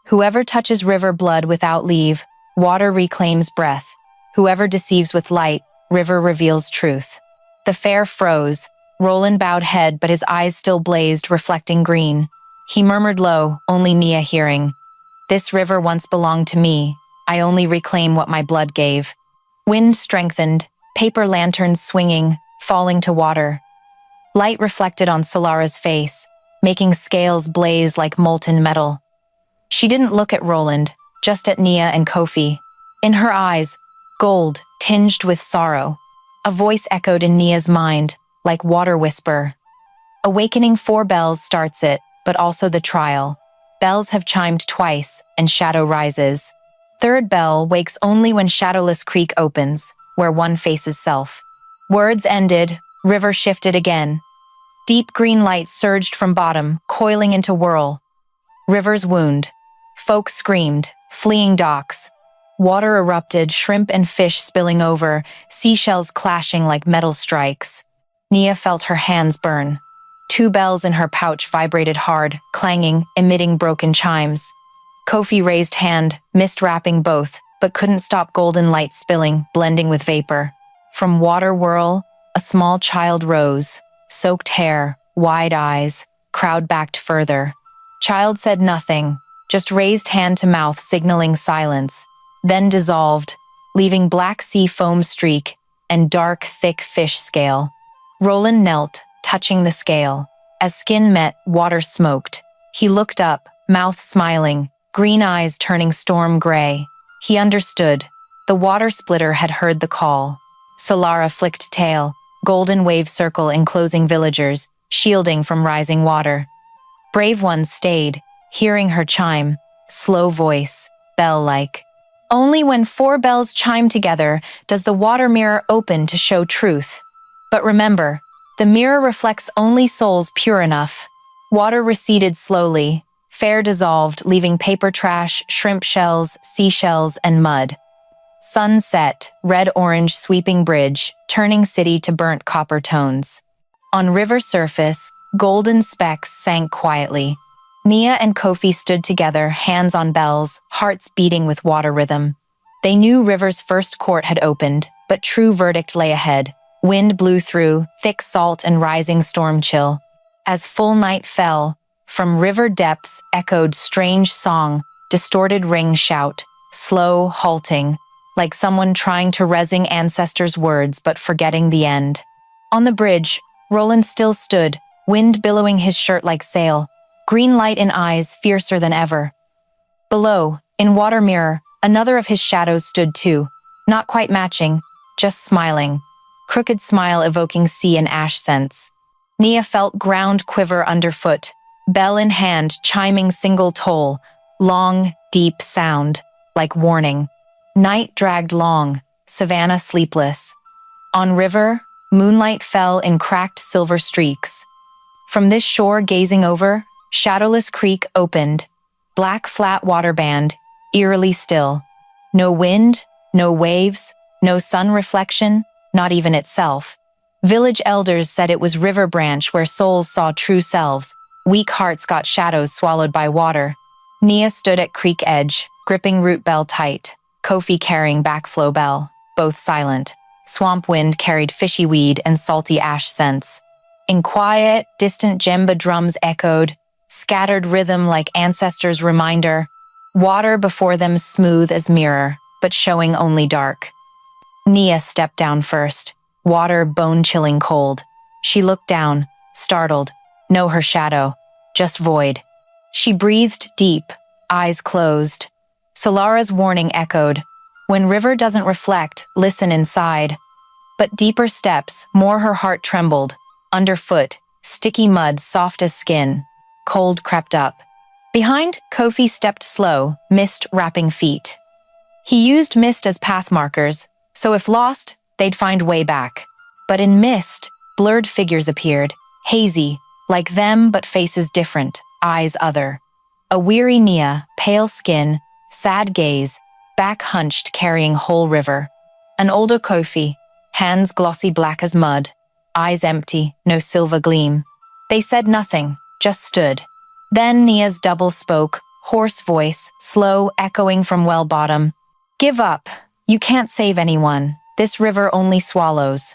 S1: Whoever touches river blood without leave, water reclaims breath. Whoever deceives with light, river reveals truth. The fair froze. Roland bowed head, but his eyes still blazed, reflecting green. He murmured low, only Nia hearing. "This river once belonged to me. I only reclaim what my blood gave." Wind strengthened, paper lanterns swinging, falling to water. Light reflected on Solara's face, making scales blaze like molten metal. She didn't look at Roland, just at Nia and Kofi. In her eyes, gold, tinged with sorrow. A voice echoed in Nia's mind, like water whisper. "Awakening 4 bells starts it, but also the trial. Bells have chimed twice, and shadow rises. Third bell wakes only when shadowless creek opens, where one faces self. Words ended, river shifted again. Deep green light surged from bottom, coiling into whirl. River's wound. Folk screamed, fleeing docks. Water erupted, shrimp and fish spilling over, seashells clashing like metal strikes. Nia felt her hands burn. Two bells in her pouch vibrated hard, clanging, emitting broken chimes. Kofi raised hand, mist wrapping both, but couldn't stop golden light spilling, blending with vapor. From water whirl, a small child rose, soaked hair, wide eyes, crowd backed further. Child said nothing, just raised hand to mouth signaling silence, then dissolved, leaving black sea foam streak and dark, thick fish scale. Roland knelt, touching the scale. As skin met, water smoked. He looked up, mouth smiling, green eyes turning storm gray. He understood. The water splitter had heard the call. Solara flicked tail, golden wave circle enclosing villagers, shielding from rising water. Brave ones stayed, hearing her chime, slow voice, bell-like. Only when 4 bells chime together does the water mirror open to show truth. But remember, the mirror reflects only souls pure enough. Water receded slowly, fair dissolved, leaving paper trash, shrimp shells, seashells, and mud. Sun set, red-orange sweeping bridge, turning city to burnt copper tones. On river surface, golden specks sank quietly. Nia and Kofi stood together, hands on bells, hearts beating with water rhythm. They knew River's first court had opened, but true verdict lay ahead. Wind blew through, thick salt and rising storm chill. As full night fell, from river depths echoed strange song, distorted ring shout, slow, halting, like someone trying to resing ancestors' words but forgetting the end. On the bridge, Roland still stood, wind billowing his shirt like sail, green light in eyes fiercer than ever. Below, in water mirror, another of his shadows stood too, not quite matching, just smiling. Crooked smile evoking sea and ash scents. Nia felt ground quiver underfoot, bell in hand chiming single toll, long, deep sound, like warning. Night dragged long, Savannah sleepless. On river, moonlight fell in cracked silver streaks. From this shore gazing over, shadowless creek opened, black flat water band, eerily still. No wind, no waves, no sun reflection, not even itself. Village elders said it was river branch where souls saw true selves. Weak hearts got shadows swallowed by water. Nia stood at creek edge, gripping root bell tight. Kofi carrying backflow bell, both silent. Swamp wind carried fishy weed and salty ash scents. In quiet, distant djembe drums echoed, scattered rhythm like ancestors' reminder. Water before them smooth as mirror, but showing only dark. Nia stepped down first, water bone-chilling cold. She looked down, startled. No her shadow, just void. She breathed deep, eyes closed. Solara's warning echoed. When river doesn't reflect, listen inside. But deeper steps, more her heart trembled. Underfoot, sticky mud soft as skin. Cold crept up. Behind, Kofi stepped slow, mist wrapping feet. He used mist as path markers, so if lost, they'd find way back. But in mist, blurred figures appeared, hazy, like them but faces different, eyes other. A weary Nia, pale skin, sad gaze, back hunched carrying whole river. An older Kofi, hands glossy black as mud, eyes empty, no silver gleam. They said nothing, just stood. Then Nia's double spoke, hoarse voice, slow, echoing from well bottom. Give up. You can't save anyone. This river only swallows.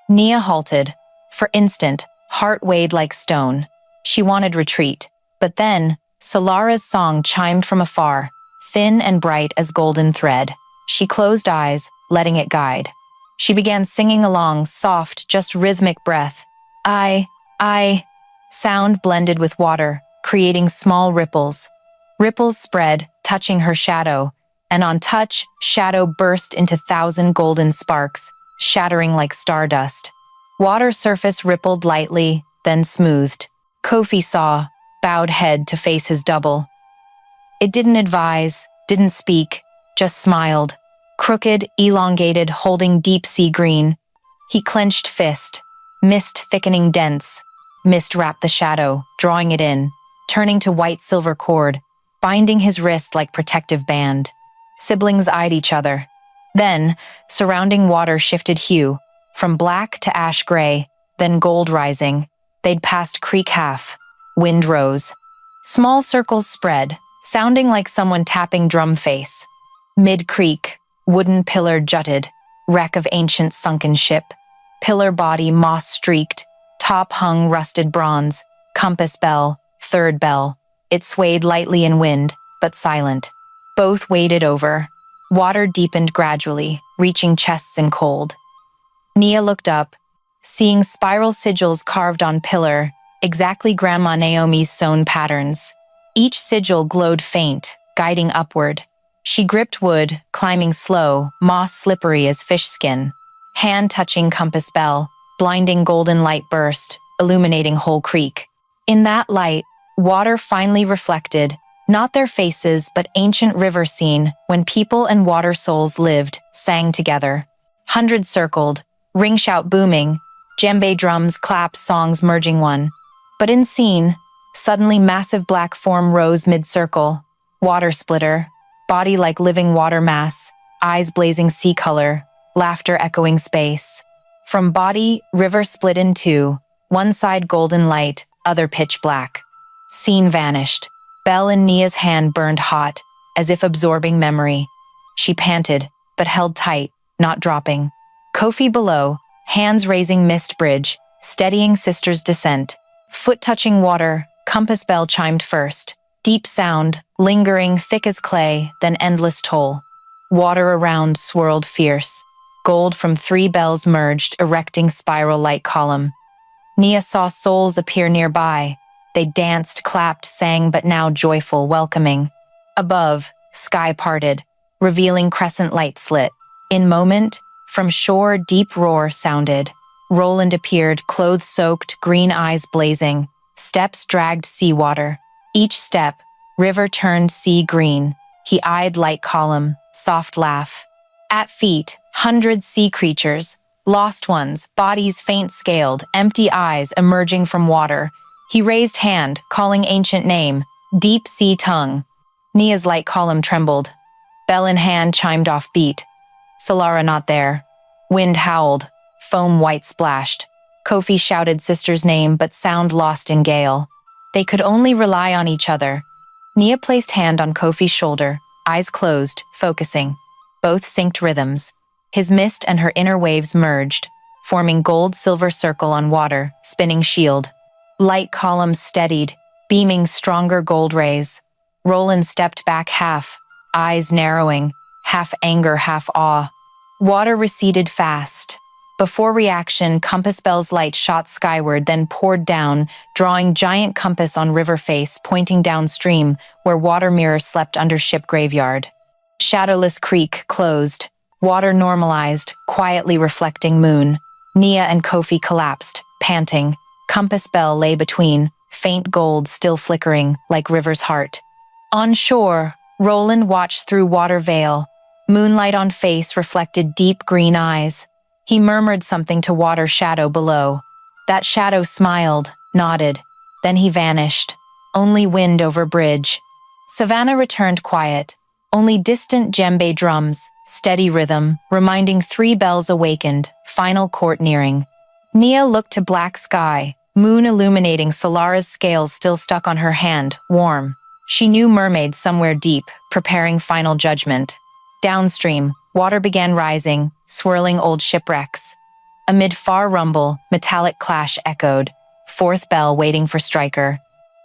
S1: Nia halted. For instant, heart weighed like stone. She wanted retreat. But then, Solara's song chimed from afar, thin and bright as golden thread. She closed eyes, letting it guide. She began singing along, soft, just rhythmic breath. I. Sound blended with water, creating small ripples. Ripples spread, touching her shadow, and on touch, shadow burst into 1,000 golden sparks, shattering like stardust. Water surface rippled lightly, then smoothed. Kofi saw, bowed head to face his double. It didn't advise, didn't speak, just smiled. Crooked, elongated, holding deep sea green. He clenched fist, mist thickening dense. Mist wrapped the shadow, drawing it in, turning to white silver cord, binding his wrist like protective band. Siblings eyed each other. Then, surrounding water shifted hue, from black to ash gray, then gold rising. They'd passed creek half. Wind rose. Small circles spread, sounding like someone tapping drum face. Mid-creek, wooden pillar jutted, wreck of ancient sunken ship. Pillar body moss-streaked, top hung rusted bronze, compass bell, third bell. It swayed lightly in wind, but silent. Both waded over. Water deepened gradually, reaching chests in cold. Nia looked up, seeing spiral sigils carved on pillar, exactly Grandma Naomi's sewn patterns. Each sigil glowed faint, guiding upward. She gripped wood, climbing slow, moss slippery as fish skin. Hand touching compass bell, blinding golden light burst, illuminating whole creek. In that light, water finally reflected, not their faces but ancient river scene when people and water souls lived, sang together. Hundreds circled, ring shout booming, djembe drums, claps, songs merging one. But in scene, suddenly massive black form rose mid-circle. Water splitter, body like living water mass, eyes blazing sea color, laughter echoing space. From body, river split in two, one side golden light, other pitch black. Scene vanished. Bell in Nia's hand burned hot, as if absorbing memory. She panted, but held tight, not dropping. Kofi below, hands raising mist bridge, steadying sister's descent. Foot touching water, compass bell chimed first. Deep sound, lingering, thick as clay, then endless toll. Water around swirled fierce. Gold from 3 bells merged, erecting spiral light column. Nia saw souls appear nearby. They danced, clapped, sang, but now joyful, welcoming. Above, sky parted, revealing crescent light slit. In moment, from shore deep roar sounded. Roland appeared, clothes soaked, green eyes blazing. Steps dragged seawater. Each step, river turned sea green. He eyed light column, soft laugh. At feet, hundreds sea creatures, lost ones, bodies faint-scaled, empty eyes emerging from water. He raised hand, calling ancient name, deep sea tongue. Nia's light column trembled. Bell in hand chimed off beat. Solara not there. Wind howled, foam white splashed. Kofi shouted sister's name, but sound lost in gale. They could only rely on each other. Nia placed hand on Kofi's shoulder, eyes closed, focusing. Both synced rhythms. His mist and her inner waves merged, forming gold-silver circle on water, spinning shield. Light columns steadied, beaming stronger gold rays. Roland stepped back half, eyes narrowing, half anger, half awe. Water receded fast. Before reaction, compass bell's light shot skyward, then poured down, drawing giant compass on river face, pointing downstream, where water mirror slept under ship graveyard. Shadowless creek closed. Water normalized, quietly reflecting moon. Nia and Kofi collapsed, panting. Compass bell lay between, faint gold still flickering, like river's heart. On shore, Roland watched through water veil. Moonlight on face reflected deep green eyes. He murmured something to water shadow below. That shadow smiled, nodded. Then he vanished. Only wind over bridge. Savannah returned quiet. Only distant djembe drums, steady rhythm, reminding 3 bells awakened, final court nearing. Nia looked to black sky, moon illuminating Solara's scales still stuck on her hand, warm. She knew Mermaid somewhere deep, preparing final judgment. Downstream, water began rising, swirling old shipwrecks. Amid far rumble, metallic clash echoed. 4th bell waiting for striker.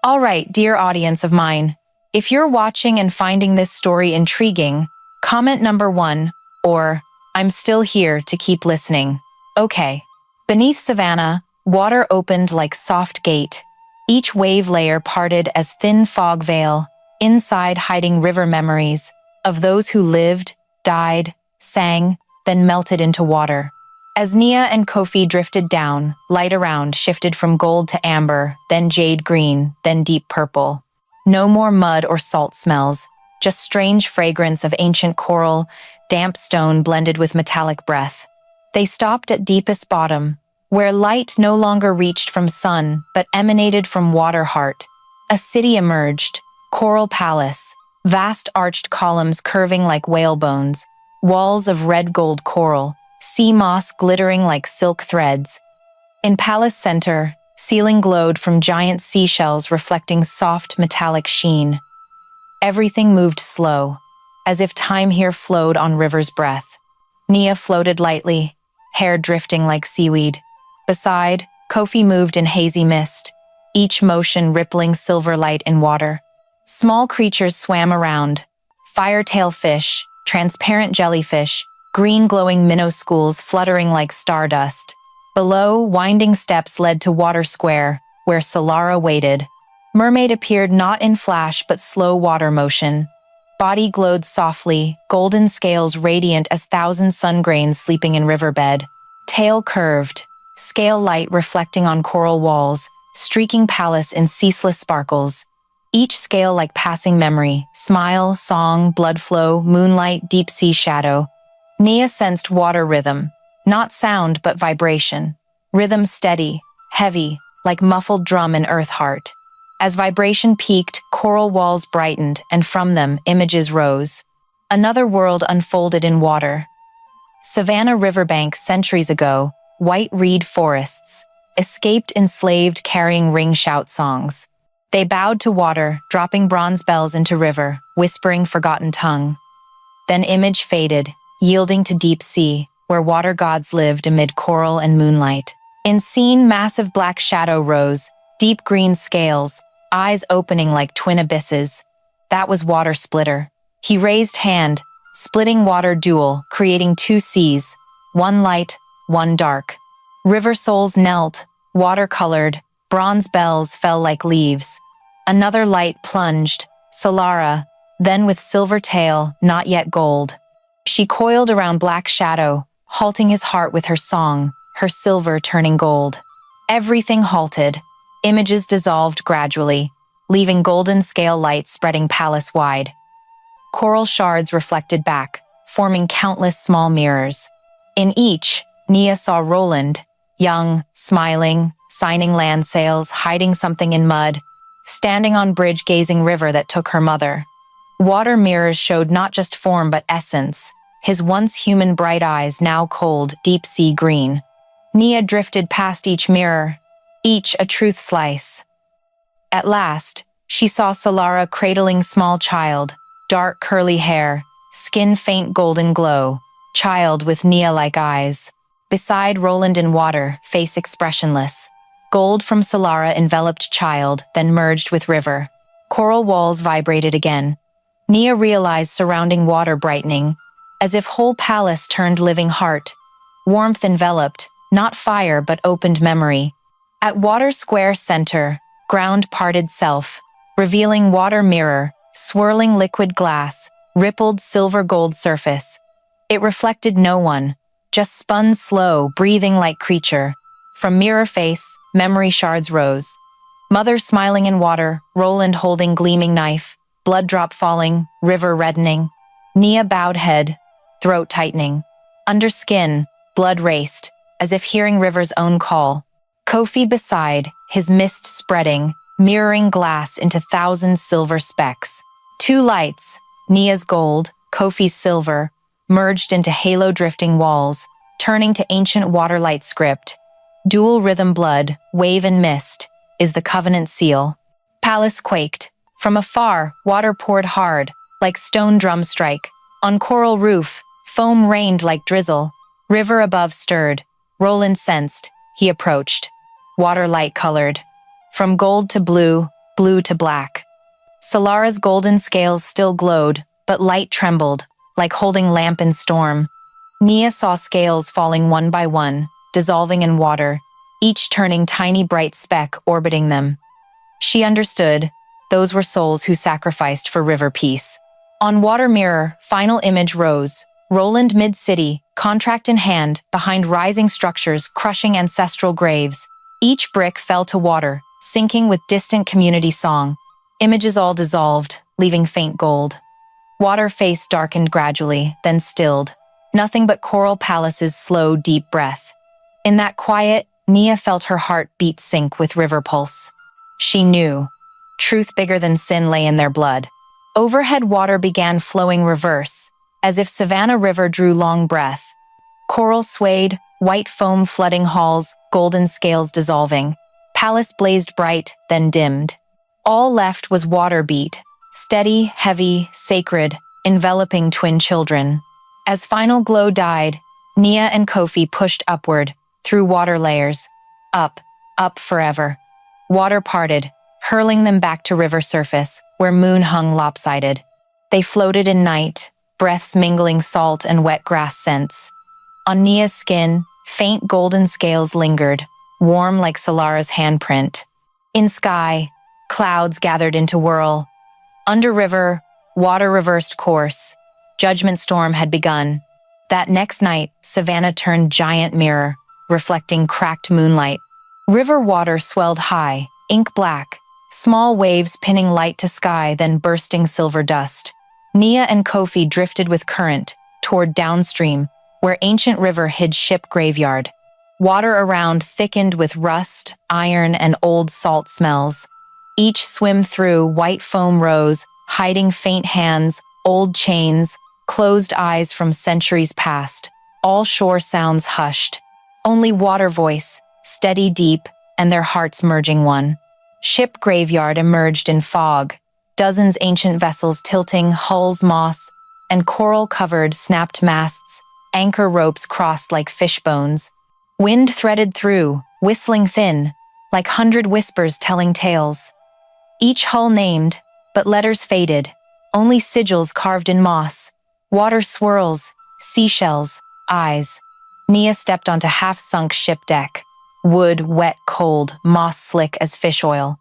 S1: All right, dear audience of mine, if you're watching and finding this story intriguing, comment number 1, or I'm still here to keep listening. Okay. Beneath Savannah, water opened like soft gate. Each wave layer parted as thin fog veil, inside hiding river memories of those who lived, died, sang, then melted into water. As Nia and Kofi drifted down, light around shifted from gold to amber, then jade green, then deep purple. No more mud or salt smells, just strange fragrance of ancient coral, damp stone blended with metallic breath. They stopped at deepest bottom, where light no longer reached from sun but emanated from water heart. A city emerged, coral palace, vast arched columns curving like whale bones, walls of red gold coral, sea moss glittering like silk threads. In palace center, ceiling glowed from giant seashells reflecting soft metallic sheen. Everything moved slow, as if time here flowed on river's breath. Nia floated lightly, hair drifting like seaweed. Beside, Kofi moved in hazy mist, each motion rippling silver light in water. Small creatures swam around, firetail fish, transparent jellyfish, green glowing minnow schools fluttering like stardust. Below, winding steps led to Water Square, where Solara waited. Mermaid appeared not in flash but slow water motion. Body glowed softly, golden scales radiant as thousand sun grains sleeping in riverbed. Tail curved, scale light reflecting on coral walls, streaking palace in ceaseless sparkles. Each scale like passing memory, smile, song, blood flow, moonlight, deep sea shadow. Nia sensed water rhythm, not sound but vibration. Rhythm steady, heavy, like muffled drum in earth heart. As vibration peaked, coral walls brightened, and from them, images rose. Another world unfolded in water. Savannah riverbank centuries ago, white reed forests, escaped enslaved carrying ring shout songs. They bowed to water, dropping bronze bells into river, whispering forgotten tongue. Then image faded, yielding to deep sea, where water gods lived amid coral and moonlight. In scene, massive black shadow rose, deep green scales, eyes opening like twin abysses. That was Water Splitter. He raised hand, splitting water dual, creating two seas, one light, one dark. River souls knelt, water-colored, bronze bells fell like leaves. Another light plunged, Solara, then with silver tail, not yet gold. She coiled around black shadow, halting his heart with her song, her silver turning gold. Everything halted. Images dissolved gradually, leaving golden scale light spreading palace-wide. Coral shards reflected back, forming countless small mirrors. In each, Nia saw Roland, young, smiling, signing land sales, hiding something in mud, standing on bridge gazing river that took her mother. Water mirrors showed not just form but essence, his once human bright eyes now cold, deep sea green. Nia drifted past each mirror, each a truth slice. At last, she saw Solara cradling small child, dark curly hair, skin faint golden glow, child with Nia-like eyes. Beside Roland in water, face expressionless. Gold from Solara enveloped child, then merged with river. Coral walls vibrated again. Nia realized surrounding water brightening, as if whole palace turned living heart. Warmth enveloped, not fire but opened memory. At Water Square center, ground parted self, revealing water mirror, swirling liquid glass, rippled silver gold surface. It reflected no one, just spun slow, breathing like creature. From mirror face, memory shards rose. Mother smiling in water, Roland holding gleaming knife, blood drop falling, river reddening. Nia bowed head, throat tightening. Under skin, blood raced, as if hearing river's own call. Kofi beside, his mist spreading, mirroring glass into thousand silver specks. Two lights, Nia's gold, Kofi's silver, merged into halo-drifting walls, turning to ancient waterlight script. Dual rhythm blood, wave and mist, is the covenant seal. Palace quaked. From afar, water poured hard, like stone drum strike. On coral roof, foam rained like drizzle. River above stirred. Roland sensed. He approached. Water light-colored. From gold to blue, blue to black. Solara's golden scales still glowed, but light trembled, like holding lamp in storm. Nia saw scales falling one by one, dissolving in water, each turning tiny bright speck orbiting them. She understood, those were souls who sacrificed for river peace. On water mirror, final image rose. Roland mid-city, contract in hand, behind rising structures crushing ancestral graves. Each brick fell to water, sinking with distant community song. Images all dissolved, leaving faint gold. Water face darkened gradually, then stilled. Nothing but Coral Palace's slow, deep breath. In that quiet, Nia felt her heart beat sync with river pulse. She knew. Truth bigger than sin lay in their blood. Overhead water began flowing reverse, as if Savannah River drew long breath. Coral swayed, white foam flooding halls, golden scales dissolving. Palace blazed bright, then dimmed. All left was water beat, steady, heavy, sacred, enveloping twin children. As final glow died, Nia and Kofi pushed upward, through water layers. Up, up forever. Water parted, hurling them back to river surface, where moon hung lopsided. They floated in night, breaths mingling salt and wet grass scents. On Nia's skin, faint golden scales lingered, warm like Solara's handprint. In sky, clouds gathered into whirl. Under river, water reversed course. Judgment storm had begun. That next night, Savannah turned giant mirror, reflecting cracked moonlight. River water swelled high, ink black, small waves pinning light to sky, then bursting silver dust. Nia and Kofi drifted with current, toward downstream, where ancient river hid ship graveyard. Water around thickened with rust, iron, and old salt smells. Each swim through, white foam rose, hiding faint hands, old chains, closed eyes from centuries past. All shore sounds hushed. Only water voice, steady deep, and their hearts merging one. Ship graveyard emerged in fog, dozens ancient vessels tilting, hulls moss, and coral-covered snapped masts, anchor ropes crossed like fish bones. Wind threaded through, whistling thin, like 100 whispers telling tales. Each hull named, but letters faded, only sigils carved in moss. Water swirls, seashells, eyes. Nia stepped onto half-sunk ship deck. Wood, wet, cold, moss slick as fish oil.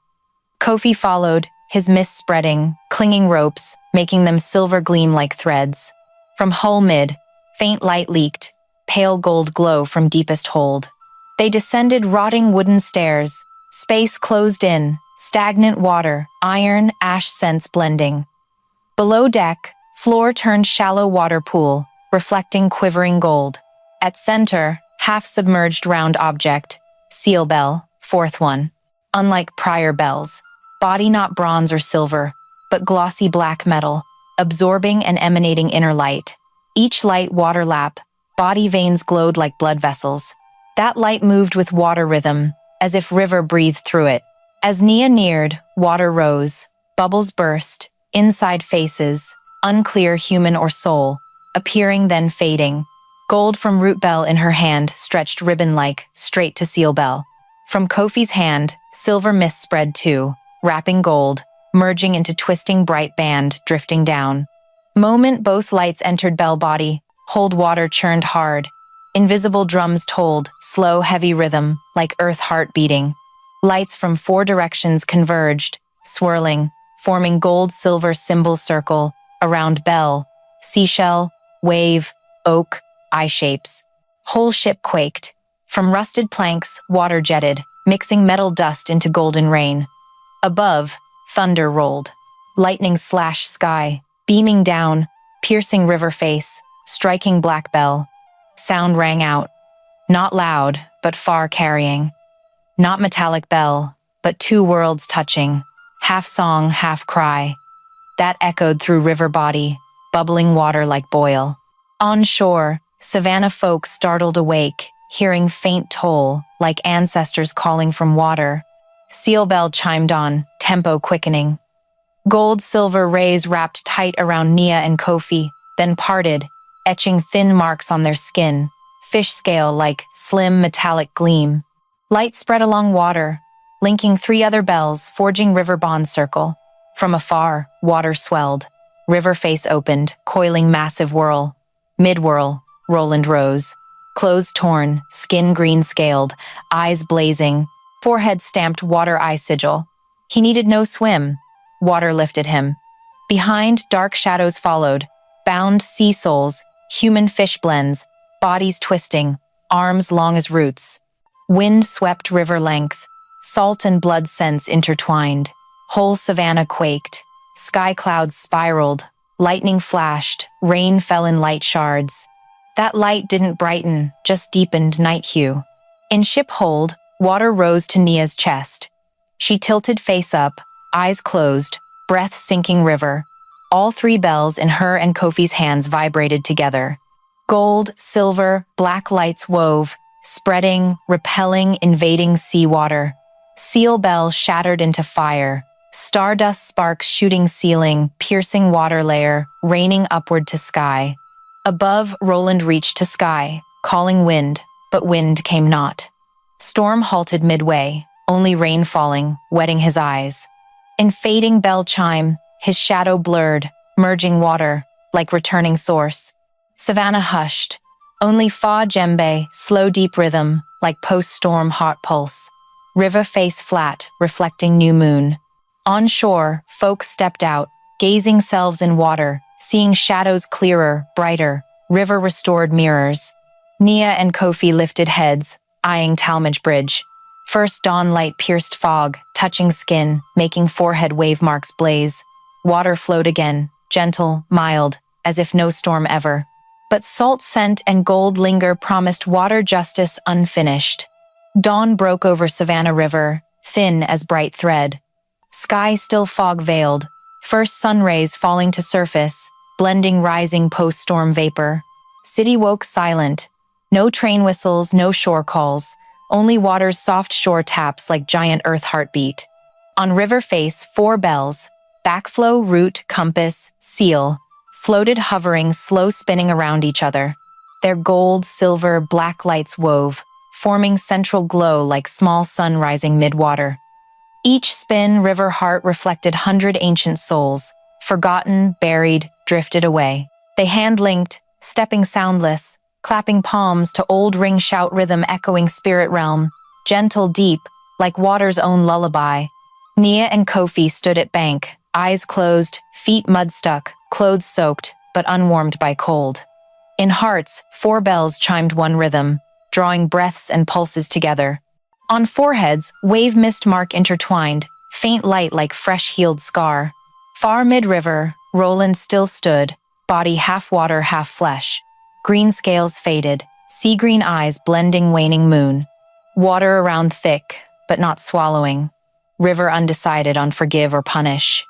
S1: Kofi followed, his mist spreading, clinging ropes, making them silver gleam like threads. From hull mid, faint light leaked, pale gold glow from deepest hold. They descended rotting wooden stairs, space closed in, stagnant water, iron, ash scents blending. Below deck, floor turned shallow water pool, reflecting quivering gold. At center, half-submerged round object, seal bell, fourth one. Unlike prior bells, body not bronze or silver, but glossy black metal, absorbing and emanating inner light. Each light water lap, body veins glowed like blood vessels. That light moved with water rhythm, as if river breathed through it. As Nia neared, water rose, bubbles burst, inside faces, unclear human or soul, appearing then fading. Gold from root bell in her hand stretched ribbon-like, straight to seal bell. From Kofi's hand, silver mist spread too, wrapping gold, merging into twisting bright band, drifting down. Moment both lights entered bell body, hold water churned hard. Invisible drums told, slow heavy rhythm, like earth heart beating. Lights from 4 directions converged, swirling, forming gold-silver symbol circle, around bell, seashell, wave, oak, eye shapes. Whole ship quaked. From rusted planks, water jetted, mixing metal dust into golden rain. Above, thunder rolled. Lightning slashed sky, beaming down, piercing river face, striking black bell. Sound rang out. Not loud, but far carrying. Not metallic bell, but 2 worlds touching. Half song, half cry. That echoed through river body, bubbling water like boil. On shore, Savannah folk startled awake, hearing faint toll, like ancestors calling from water. Seal bell chimed on, tempo quickening. Gold-silver rays wrapped tight around Nia and Kofi, then parted, etching thin marks on their skin, fish scale like slim metallic gleam. Light spread along water, linking 3 other bells, forging river bond circle. From afar, water swelled. River face opened, coiling massive whirl. Mid-whirl, Roland rose. Clothes torn, skin green-scaled, eyes blazing, forehead stamped water eye sigil. He needed no swim. Water lifted him. Behind, dark shadows followed, bound sea souls, human fish blends, bodies twisting, arms long as roots. Wind swept river length, salt and blood scents intertwined. Whole Savannah quaked, sky clouds spiraled, lightning flashed, rain fell in light shards. That light didn't brighten, just deepened night hue. In ship hold, water rose to Nia's chest. She tilted face up, eyes closed, breath sinking river. All three bells in her and Kofi's hands vibrated together. Gold, silver, black lights wove, spreading, repelling, invading seawater. Seal bell shattered into fire. Stardust sparks shooting ceiling, piercing water layer, raining upward to sky. Above, Roland reached to sky, calling wind, but wind came not. Storm halted midway, only rain falling, wetting his eyes. In fading bell chime, his shadow blurred, merging water, like returning source. Savannah hushed. Only fa djembe, slow deep rhythm, like post-storm hot pulse. River face flat, reflecting new moon. On shore, folks stepped out, gazing selves in water, seeing shadows clearer, brighter. River restored mirrors. Nia and Kofi lifted heads, eyeing Talmadge Bridge. First dawn light pierced fog, touching skin, making forehead wave marks blaze. Water flowed again, gentle, mild, as if no storm ever. But salt scent and gold linger promised water justice unfinished. Dawn broke over Savannah River, thin as bright thread. Sky still fog-veiled, first sun rays falling to surface, blending rising post-storm vapor. City woke silent. No train whistles, no shore calls, only water's soft shore taps like giant earth heartbeat. On river face, 4 bells, backflow, root, compass, seal, floated hovering, slow spinning around each other. Their gold, silver, black lights wove, forming central glow like small sun rising mid-water. Each spin, river heart reflected 100 ancient souls, forgotten, buried, drifted away. They hand-linked, stepping soundless, clapping palms to old ring shout rhythm echoing spirit realm, gentle, deep, like water's own lullaby. Nia and Kofi stood at bank, eyes closed, feet mud-stuck, clothes soaked, but unwarmed by cold. In hearts, 4 bells chimed one rhythm, drawing breaths and pulses together. On foreheads, wave mist mark intertwined, faint light like fresh-healed scar. Far mid-river, Roland still stood, body half water, half flesh. Green scales faded, sea-green eyes blending waning moon. Water around thick, but not swallowing. River undecided on forgive or punish.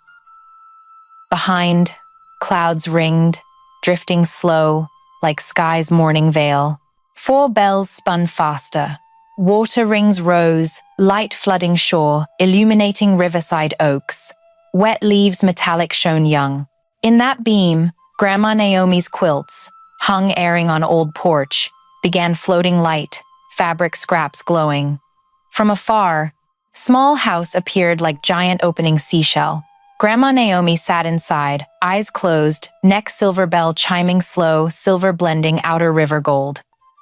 S1: Behind, clouds ringed, drifting slow, like sky's morning veil. 4 bells spun faster. Water rings rose, light flooding shore, illuminating riverside oaks. Wet leaves metallic shone young. In that beam, Grandma Naomi's quilts, hung airing on old porch, began floating light, fabric scraps glowing. From afar, small house appeared like giant opening seashell. Grandma Naomi sat inside, eyes closed, neck silver bell chiming slow, silver blending outer river gold.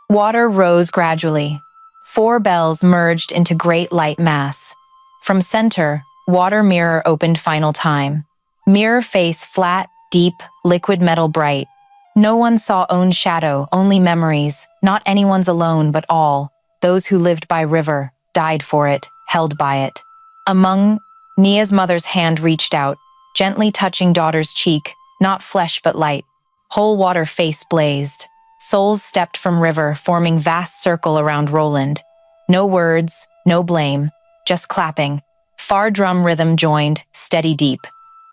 S1: Water rose gradually. 4 bells merged into great light mass. From center, water mirror opened final time. Mirror face flat, deep, liquid metal bright. No one saw own shadow, only memories, not anyone's alone but all. Those who lived by river, died for it, held by it. Among, Nia's mother's hand reached out, gently touching daughter's cheek, not flesh but light. Whole water face blazed. Souls stepped from river, forming vast circle around Roland. No words, no blame, just clapping. Far drum rhythm joined, steady deep.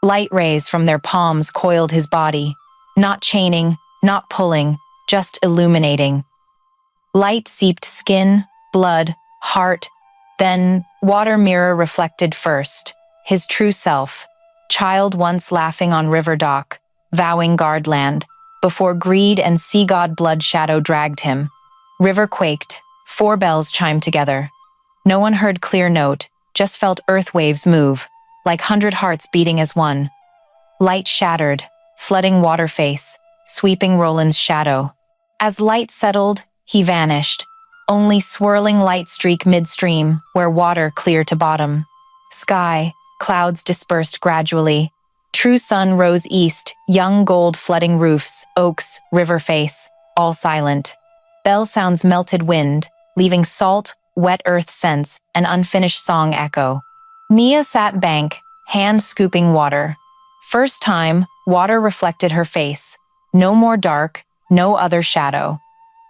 S1: Light rays from their palms coiled his body. Not chaining, not pulling, just illuminating. Light seeped skin, blood, heart, then water mirror reflected first. His true self, child once laughing on river dock, vowing guard land, before greed and sea god blood shadow dragged him. River quaked, 4 bells chimed together. No one heard clear note, just felt earth waves move, like 100 hearts beating as one. Light shattered, flooding water face, sweeping Roland's shadow. As light settled, he vanished, only swirling light streak midstream, where water clear to bottom. Sky, clouds dispersed gradually. True sun rose east, young gold flooding roofs, oaks, river face, all silent. Bell sounds melted wind, leaving salt, wet earth scents, an unfinished song echo. Nia sat bank, hand scooping water. First time, water reflected her face. No more dark, no other shadow.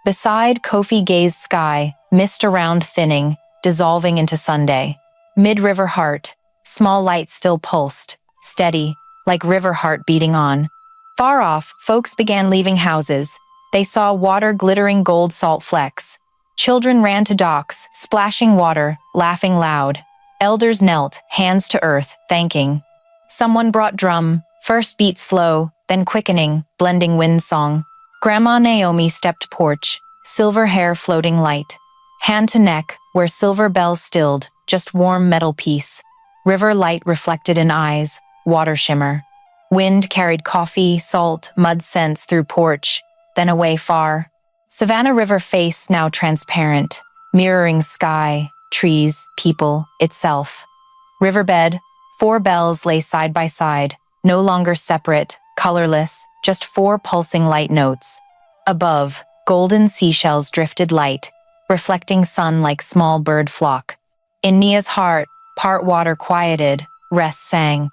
S1: Beside Kofi gazed sky, mist around thinning, dissolving into Sunday. Mid-river heart, small light still pulsed, steady, like river heart beating on. Far off, folks began leaving houses. They saw water glittering gold salt flecks. Children ran to docks, splashing water, laughing loud. Elders knelt, hands to earth, thanking. Someone brought drum, first beat slow, then quickening, blending wind song. Grandma Naomi stepped porch, silver hair floating light. Hand to neck, where silver bells stilled, just warm metal peace. River light reflected in eyes, water shimmer. Wind carried coffee, salt, mud scents through porch, then away far. Savannah River face now transparent, mirroring sky, trees, people, itself. Riverbed, 4 bells lay side by side, no longer separate, colorless, just 4 pulsing light notes. Above, golden seashells drifted light, reflecting sun like small bird flock. In Nia's heart, part water quieted, rest sang.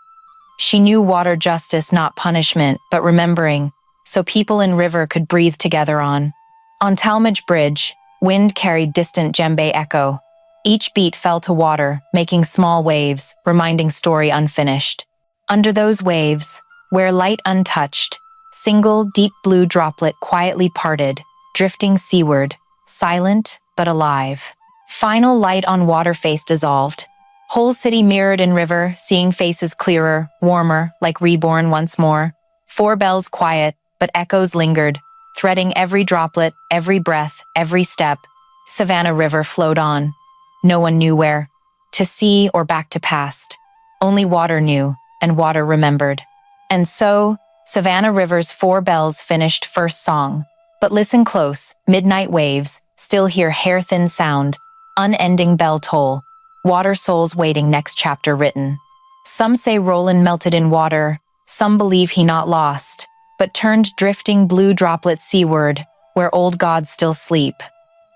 S1: She knew water justice, not punishment, but remembering, so people in river could breathe together on. On Talmadge Bridge, wind carried distant djembe echo. Each beat fell to water, making small waves, reminding story unfinished. Under those waves, where light untouched, single deep blue droplet quietly parted, drifting seaward, silent but alive. Final light on water face dissolved. Whole city mirrored in river, seeing faces clearer, warmer, like reborn once more. 4 bells quiet, but echoes lingered, threading every droplet, every breath, every step. Savannah River flowed on. No one knew where, to sea or back to past. Only water knew, and water remembered. And so, Savannah River's 4 bells finished first song. But listen close, midnight waves, still hear hair-thin sound, unending bell toll, water souls waiting next chapter written. Some say Roland melted in water, some believe he not lost, but turned drifting blue droplets seaward, where old gods still sleep.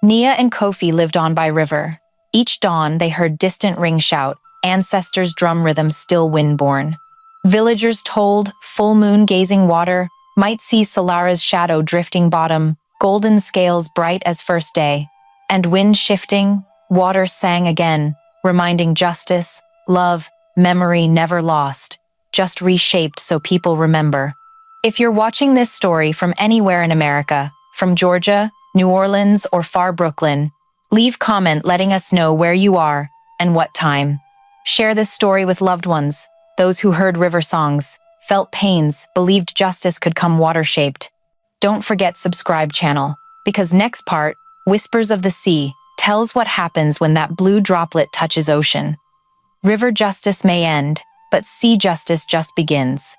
S1: Nia and Kofi lived on by river. Each dawn they heard distant ring shout, ancestors' drum rhythm still windborne. Villagers told, full moon gazing water, might see Solara's shadow drifting bottom, golden scales bright as first day. And wind shifting, water sang again, reminding justice, love, memory never lost, just reshaped so people remember. If you're watching this story from anywhere in America, from Georgia, New Orleans, or far Brooklyn, leave comment letting us know where you are and what time. Share this story with loved ones, those who heard river songs, felt pains, believed justice could come water-shaped. Don't forget subscribe channel, because next part, Whispers of the Sea, tells what happens when that blue droplet touches ocean. River justice may end, but sea justice just begins.